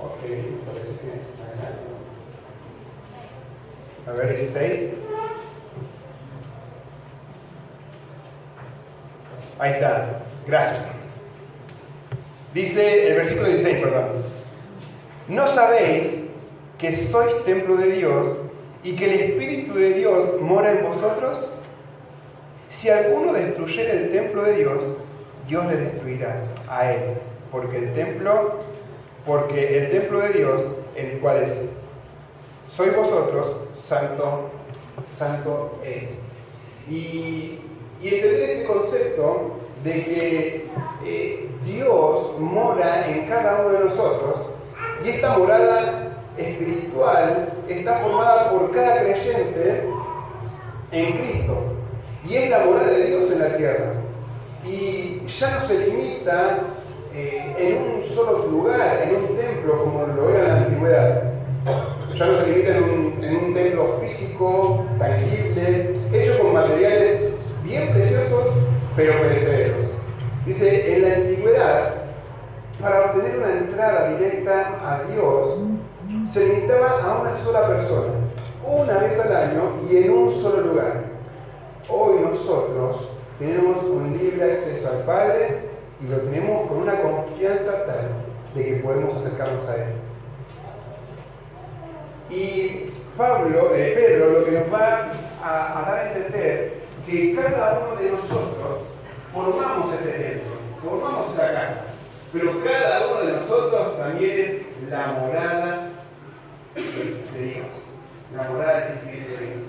Ok, parece que... A ver, 16. Ahí está. Gracias. Dice el versículo 16, perdón. ¿No sabéis que sois templo de Dios y que el Espíritu de Dios mora en vosotros? Si alguno destruyera el templo de Dios, Dios le destruirá a él, porque el templo de Dios, el cual sois vosotros, santo es. Y entender este concepto de que Dios mora en cada uno de nosotros, y esta morada espiritual está formada por cada creyente en Cristo, y es la morada de Dios en la tierra. Y ya no se limita en un solo lugar, en un templo como lo era en la antigüedad. Ya no se limita en un templo físico, tangible, hecho con materiales bien preciosos, pero perecederos. Dice, en la antigüedad, para obtener una entrada directa a Dios, se limitaba a una sola persona, una vez al año y en un solo lugar. Hoy nosotros tenemos un libre acceso al Padre y lo tenemos con una confianza tal de que podemos acercarnos a Él. Y Pedro lo que nos va a dar a entender que cada uno de nosotros formamos ese templo, formamos esa casa, pero cada uno de nosotros también es la morada de Dios, la morada del Espíritu de Dios.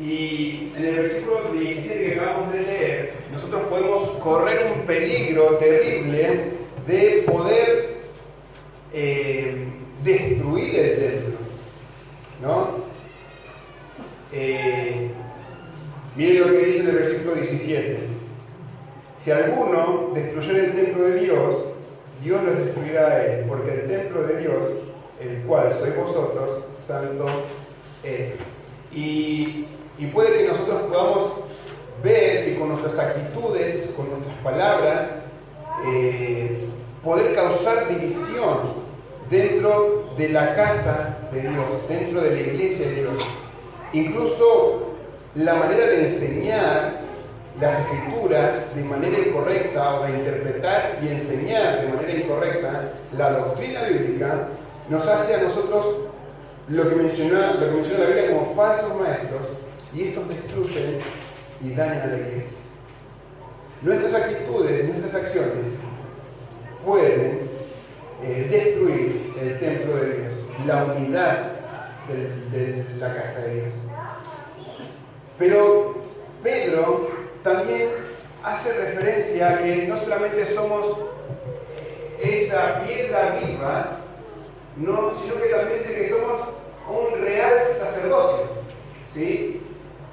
Y en el versículo 17 que acabamos de leer, nosotros podemos correr un peligro terrible de poder destruir el templo, ¿no? Miren lo que dice en el versículo 17. Si alguno destruyera el templo de Dios, Dios los destruirá a él, porque el templo de Dios, el cual sois vosotros, santo es. Y puede que nosotros podamos ver que con nuestras actitudes, con nuestras palabras, poder causar división dentro de la casa de Dios, dentro de la iglesia de Dios. Incluso la manera de enseñar las escrituras de manera incorrecta, o de interpretar y enseñar de manera incorrecta la doctrina bíblica, nos hace a nosotros lo que menciona la Biblia como falsos maestros, y estos destruyen y dañan a la iglesia. Nuestras actitudes, nuestras acciones pueden destruir el templo de Dios, la unidad de la casa de Dios. Pero Pedro también hace referencia a que no solamente somos esa piedra viva, no, sino que también dice que somos un real sacerdocio, ¿sí?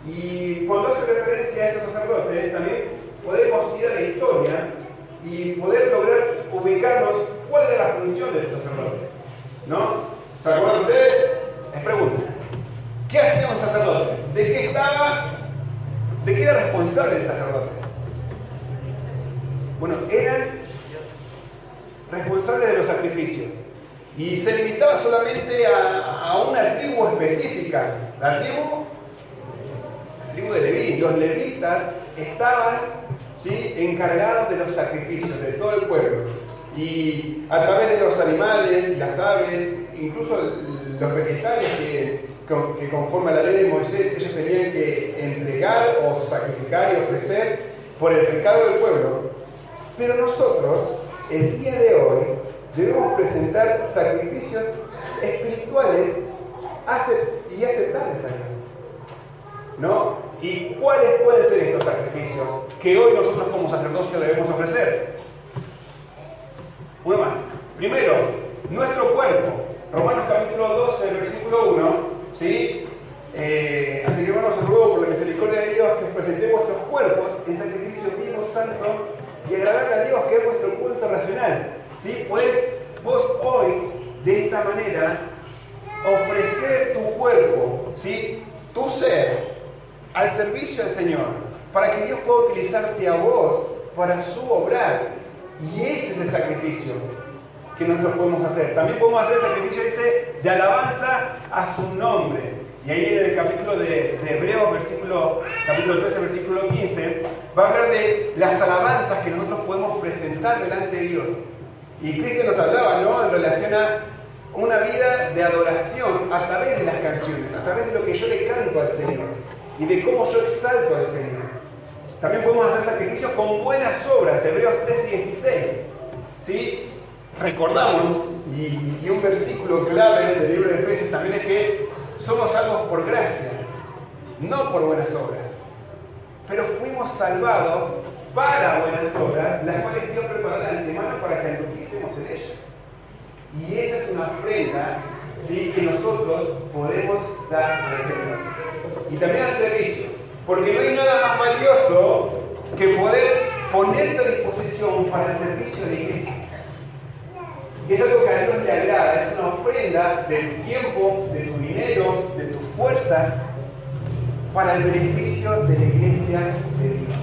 Y cuando hace referencia a estos sacerdotes, también podemos ir a la historia y poder lograr ubicarnos cuál era la función de estos sacerdotes, ¿no? ¿Se acuerdan ustedes? Les pregunto, ¿qué hacía un sacerdote? ¿De qué era responsable el sacerdote? Bueno, eran responsables de los sacrificios. Y se limitaba solamente a una tribu específica. La tribu de Leví. Los levitas estaban, ¿sí?, encargados de los sacrificios de todo el pueblo. Y a través de los animales, las aves, incluso los vegetales que conforme a la ley de Moisés, ellos tenían que entregar o sacrificar y ofrecer por el pecado del pueblo. Pero nosotros, el día de hoy, debemos presentar sacrificios espirituales y aceptables a Dios, ¿no? ¿Y cuáles pueden ser estos sacrificios que hoy nosotros como sacerdocio debemos ofrecer? Uno más. Primero, nuestro cuerpo. Romanos capítulo 12, versículo 1, ¿sí? Así que hermanos, os ruego por la misericordia de Dios que os presentéis vuestros cuerpos en sacrificio vivo, santo y agradable a Dios, que es vuestro culto racional. ¿Sí? Pues vos hoy, de esta manera, ofrecer tu cuerpo, ¿sí?, tu ser, al servicio del Señor, para que Dios pueda utilizarte a vos para su obrar. Y ese es el sacrificio que nosotros podemos hacer. También podemos hacer el sacrificio ese de alabanza a su nombre. Y ahí en el capítulo de Hebreos, capítulo 13, versículo 15, va a hablar de las alabanzas que nosotros podemos presentar delante de Dios. Y Cristian nos hablaba, ¿no?, en relación a una vida de adoración a través de las canciones, a través de lo que yo le canto al Señor y de cómo yo exalto al Señor. También podemos hacer sacrificios con buenas obras, Hebreos 3:16. ¿Sí? Recordamos, y un versículo clave del libro de Efesios también es que somos salvos por gracia, no por buenas obras. Pero fuimos salvados para buenas obras, las cuales Dios preparó de antemano para que anduviésemos en ellas. Y esa es una ofrenda, ¿sí?, que nosotros podemos dar al Señor. Y también al servicio, porque no hay nada más valioso que poder ponerte a disposición para el servicio de la iglesia. Y es algo que a Dios le agrada, es una ofrenda de tu tiempo, de tu dinero, de tus fuerzas, para el beneficio de la iglesia de Dios.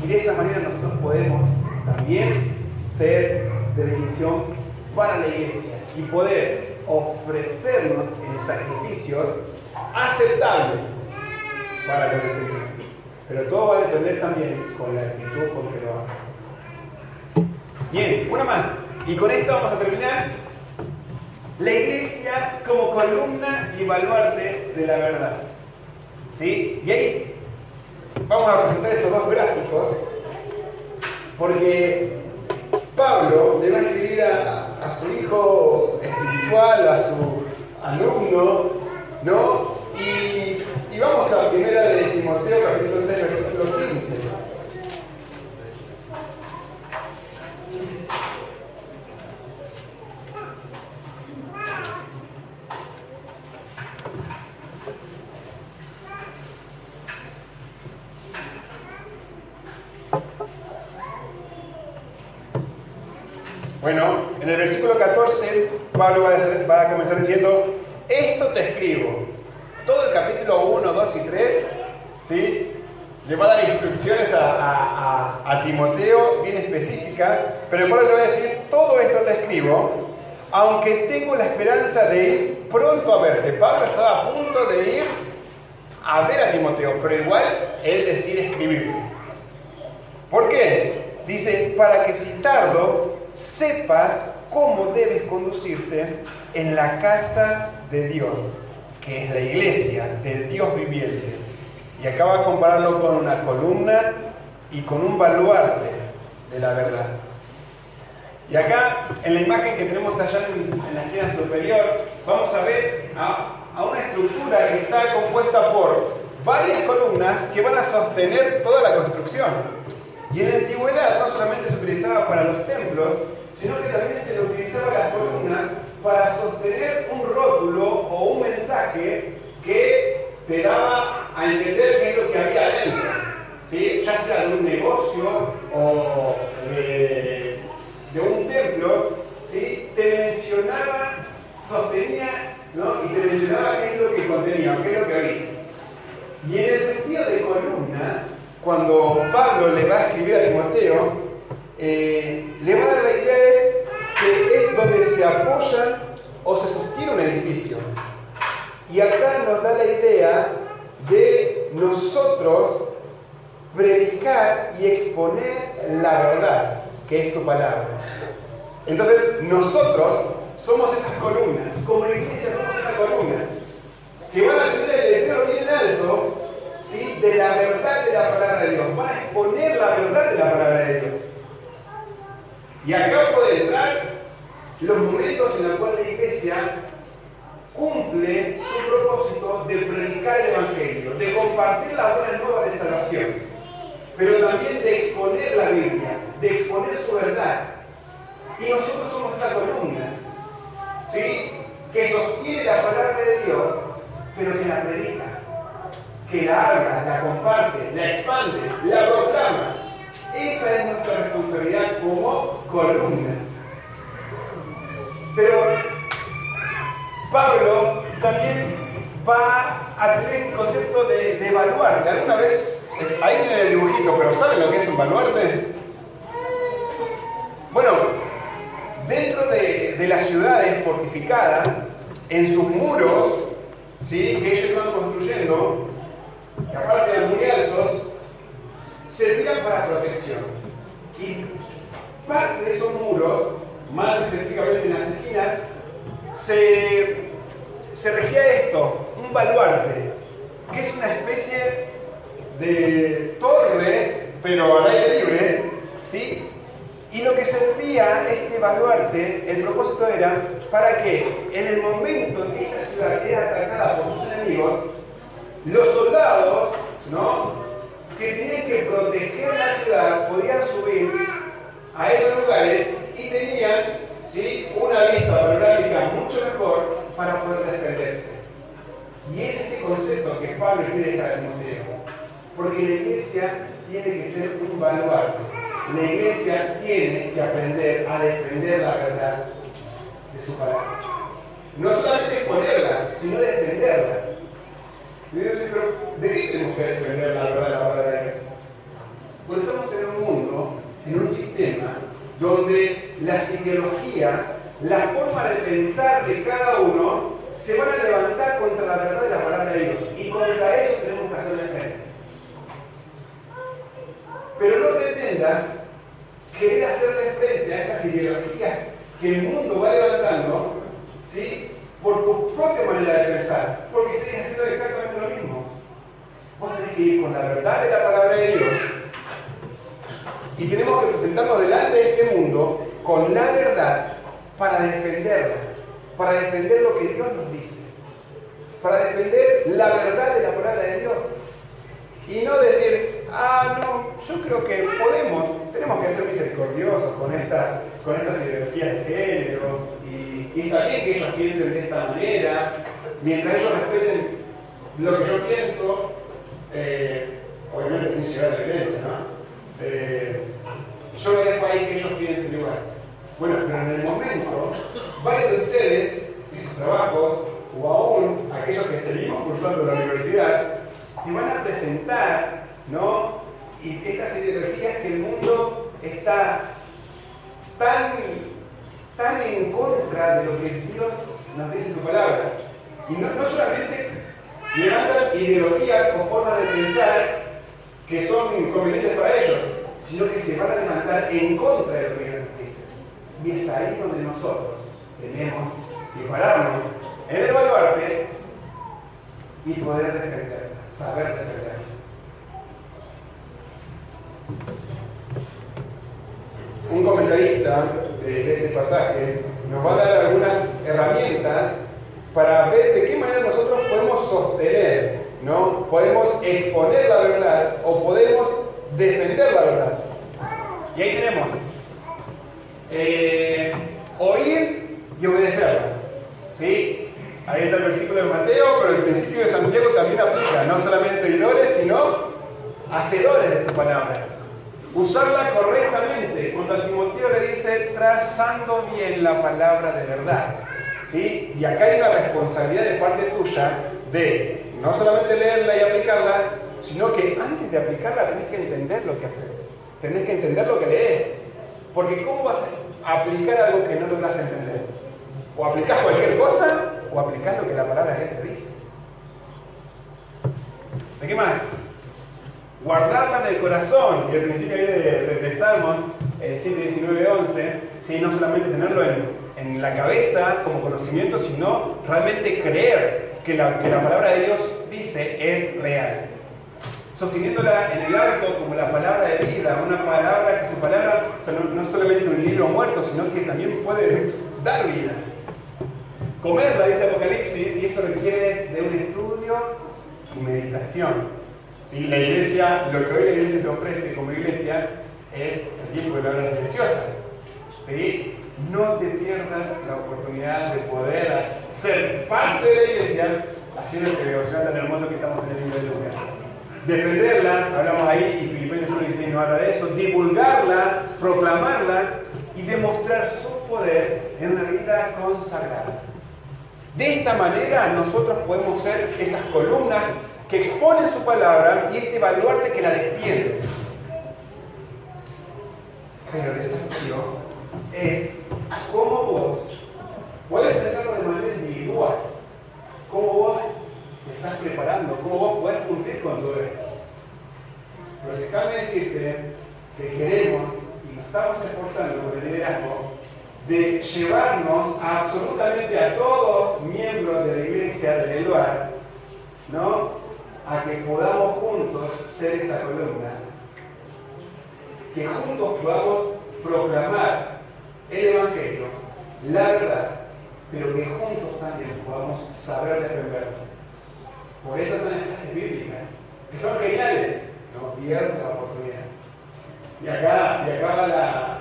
Y de esa manera nosotros podemos también ser de bendición para la iglesia y poder ofrecernos en sacrificios aceptables para el Señor. Pero todo va a depender también con la actitud con que lo hagas. Bien, una más. Y con esto vamos a terminar. La iglesia como columna y baluarte de la verdad. ¿Sí? Y ahí vamos a presentar esos dos gráficos, porque Pablo le va a escribir a su hijo espiritual, a su alumno, ¿no? Y vamos a primera de Timoteo, capítulo 3, versículo 15. Bueno, en el versículo 14, Pablo va a comenzar diciendo: esto te escribo. Todo el capítulo 1, 2 y 3, ¿sí?, le va a dar instrucciones a Timoteo bien específicas, pero Pablo le va a decir: todo esto te escribo, aunque tengo la esperanza de ir pronto a verte. Pablo estaba a punto de ir a ver a Timoteo, pero igual él decide escribirle. ¿Por qué? Dice: para que si tardo, sepas cómo debes conducirte en la casa de Dios, que es la iglesia del Dios viviente. Y acá va a compararlo con una columna y con un baluarte de la verdad. Y acá, en la imagen que tenemos allá en la esquina superior, vamos a ver a una estructura que está compuesta por varias columnas que van a sostener toda la construcción. Y en la antigüedad no solamente se utilizaba para los templos, sino que también se utilizaba las columnas para sostener un rótulo o un mensaje que te daba a entender qué es lo que había adentro, ¿sí?, ya sea de un negocio o de un templo, ¿sí?, te mencionaba, sostenía, ¿no?, y te mencionaba qué es lo que contenía, qué es lo que había. Y en el sentido de columna, cuando Pablo le va a escribir a Timoteo, le va a dar la idea que es donde se apoya o se sostiene un edificio. Y acá nos da la idea de nosotros predicar y exponer la verdad, que es su palabra. Entonces, nosotros somos esas columnas, como iglesia somos esas columnas, que van a tener el letrero bien alto, ¿sí?, de la verdad de la palabra de Dios. Van a exponer la verdad de la palabra de Dios. Y acá puede entrar los momentos en los cuales la iglesia cumple su propósito de predicar el Evangelio, de compartir la buena nueva de salvación, pero también de exponer la Biblia, de exponer su verdad. Y nosotros somos esa columna, ¿sí?, que sostiene la palabra de Dios, pero que la predica, que la habla, la comparte, la expande, la proclama. Esa es nuestra responsabilidad como columna. Pero Pablo también va a tener el concepto de baluarte. ¿Alguna vez? Ahí tienen el dibujito, pero ¿saben lo que es un baluarte? Bueno, dentro de las ciudades fortificadas, en sus muros, ¿sí?, que ellos van construyendo, que aparte eran muy altos, servían para protección. Y parte de esos muros, más específicamente en las esquinas, se regía esto, un baluarte, que es una especie de torre, pero al aire libre, ¿sí? Y lo que servía este baluarte, el propósito era para que en el momento en que esta ciudad era atacada por sus enemigos, los soldados, ¿no?, que tenían que proteger la ciudad podían subir a esos lugares y tenían, ¿sí?, una vista panorámica mucho mejor para poder defenderse. Y es este concepto que Pablo quiere dejar a Timoteo, porque la iglesia tiene que ser un baluarte. La iglesia tiene que aprender a defender la verdad de su palabra. No solamente exponerla, sino defenderla. Y yo digo, pero ¿de qué tenemos que defender la verdad de la palabra de Dios? Pues estamos en un mundo, en un sistema, donde las ideologías, la forma de pensar de cada uno, se van a levantar contra la verdad de la palabra de Dios. Y contra eso tenemos que hacerle frente. Pero no pretendas querer hacerle frente a estas ideologías que el mundo va levantando, ¿sí?, por tu propia manera de pensar, porque estás haciendo exactamente lo mismo. Vos tenés que ir con la verdad de la palabra de Dios y tenemos que presentarnos delante de este mundo con la verdad para defenderla, para defender lo que Dios nos dice, para defender la verdad de la palabra de Dios. Y no decir, no, yo creo que tenemos que ser misericordiosos con estas ideologías de género, y está bien que ellos piensen de esta manera, mientras ellos respeten lo que yo pienso, obviamente sin llegar a la violencia, ¿no? Yo lo dejo ahí que ellos piensen igual. Bueno, pero en el momento, varios de ustedes, en sus trabajos, o aún aquellos que seguimos cursando la universidad, te van a presentar, ¿no?, y estas ideologías que el mundo está tan en contra de lo que Dios nos dice en su palabra. Y no solamente levantan ideologías o formas de pensar que son convenientes para ellos, sino que se van a levantar en contra de lo que Dios nos dice. Y es ahí donde nosotros tenemos que pararnos en el baluarte y poder defenderla, saber defenderla. Un comentarista de este pasaje nos va a dar algunas herramientas para ver de qué manera nosotros podemos sostener, ¿no?, podemos exponer la verdad o podemos defender la verdad. Y ahí tenemos oír y obedecerla, ¿sí? Ahí está el versículo de Mateo, pero el principio de Santiago también aplica, no solamente oidores, sino hacedores de su palabra. Usarla correctamente. Cuando a Timoteo le dice, trazando bien la palabra de verdad, ¿sí? Y acá hay una responsabilidad de parte tuya de no solamente leerla y aplicarla, sino que antes de aplicarla tenés que entender lo que haces. Tenés que entender lo que lees. Porque ¿cómo vas a aplicar algo que no logras entender? O aplicás cualquier cosa, o aplicás lo que la palabra de Dios te dice. ¿De qué más? Guardarla en el corazón. Y el principio ahí de Salmos 7, 19, 11, ¿sí? No solamente tenerlo en la cabeza como conocimiento, sino realmente creer que la palabra de Dios dice es real. Sosteniéndola en el hábito como la palabra de vida, una palabra que su palabra no es solamente un libro muerto, sino que también puede dar vida. Comerla, dice Apocalipsis, y esto requiere de un estudio y meditación. ¿Sí? La iglesia, lo que hoy la iglesia te ofrece como iglesia es el tiempo de la hora silenciosa. ¿Sí? No te pierdas la oportunidad de poder ser parte de la iglesia haciendo este devocional tan hermoso que estamos en el libro de Lucas. Defenderla, hablamos ahí, y Filipenses 1:16 nos habla de eso, divulgarla, proclamarla y demostrar su poder en una vida consagrada. De esta manera nosotros podemos ser esas columnas que exponen su palabra y este baluarte que la defiende. Pero el desafío es cómo vos podés pensarlo de manera individual, cómo vos te estás preparando, cómo vos podés cumplir con todo esto. Porque déjame decirte que queremos y nos estamos esforzando con el liderazgo de llevarnos absolutamente a todos miembros de la iglesia del Eloar, ¿no? A que podamos juntos ser esa columna, que juntos podamos proclamar el Evangelio, la verdad, pero que juntos también podamos saber defendernos. Por eso están las clases bíblicas, que son geniales, no pierdas la oportunidad. Y acá va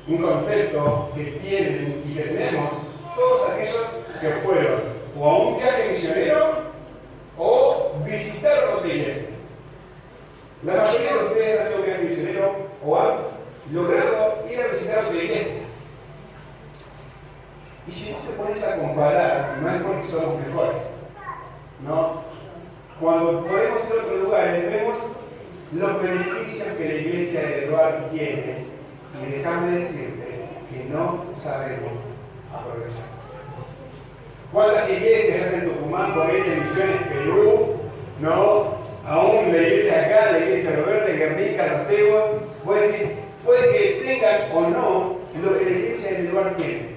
un concepto que tienen y que tenemos todos aquellos que fueron o a un viaje misionero o visitaron otra iglesia. La mayoría de ustedes han ido a un viaje misionero o han logrado ir a visitar otra iglesia. Y si vos te pones a comparar, no es porque somos mejores, ¿no? Cuando podemos ir a otros lugares, vemos los beneficios que la iglesia del Eloar tiene, y déjame decirte que no sabemos aprovechar. ¿Cuántas iglesias hacen Tucumán, Corrientes, Misiones, Perú, ¿no? Aún la iglesia acá, la iglesia Roberta, Guernica, Los Cebos, puede que tengan o no lo que la iglesia del Eloar tiene.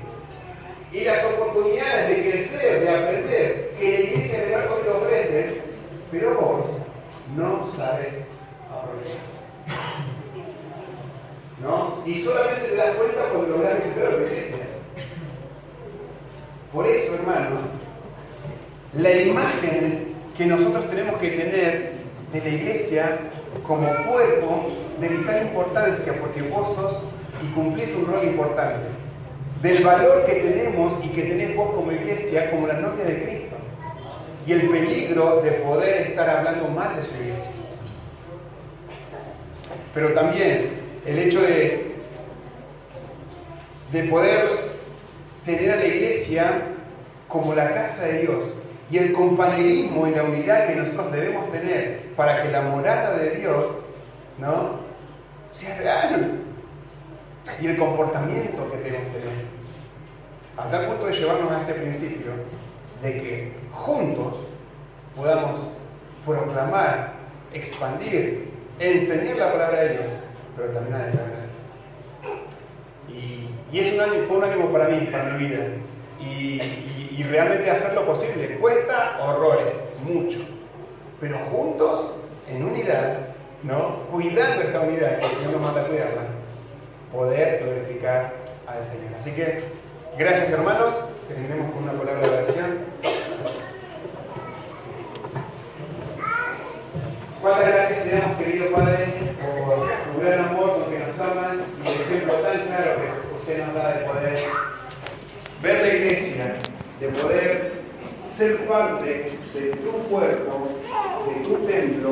Y las oportunidades de crecer, de aprender, que la iglesia del Eloar te ofrece, pero vos no sabes aprovechar. ¿No? Y solamente te das cuenta cuando logras visitar la iglesia. Por eso, hermanos, la imagen que nosotros tenemos que tener de la iglesia como cuerpo de vital importancia, porque vos sos y cumplís un rol importante, del valor que tenemos y que tenés vos como iglesia, como la novia de Cristo, y el peligro de poder estar hablando mal de su iglesia. Pero también el hecho de poder tener a la iglesia como la casa de Dios y el compañerismo y la unidad que nosotros debemos tener para que la morada de Dios, ¿no?, sea real, y el comportamiento que debemos tener, a tal punto de llevarnos a este principio de que juntos podamos proclamar, expandir, enseñar la palabra de Dios, pero también a defender. Y es fue un ánimo para mí, para mi vida. Y realmente hacerlo posible. Cuesta horrores, mucho. Pero juntos, en unidad, ¿no?, cuidando esta unidad, que el Señor nos manda a cuidarla, poder glorificar al Señor. Así que, gracias hermanos. Terminemos con una palabra de oración. Cuántas gracias te damos, querido Padre, por tu gran amor con que nos amas y el ejemplo tan claro que usted nos da de poder ver la iglesia, de poder ser parte de tu cuerpo, de tu templo,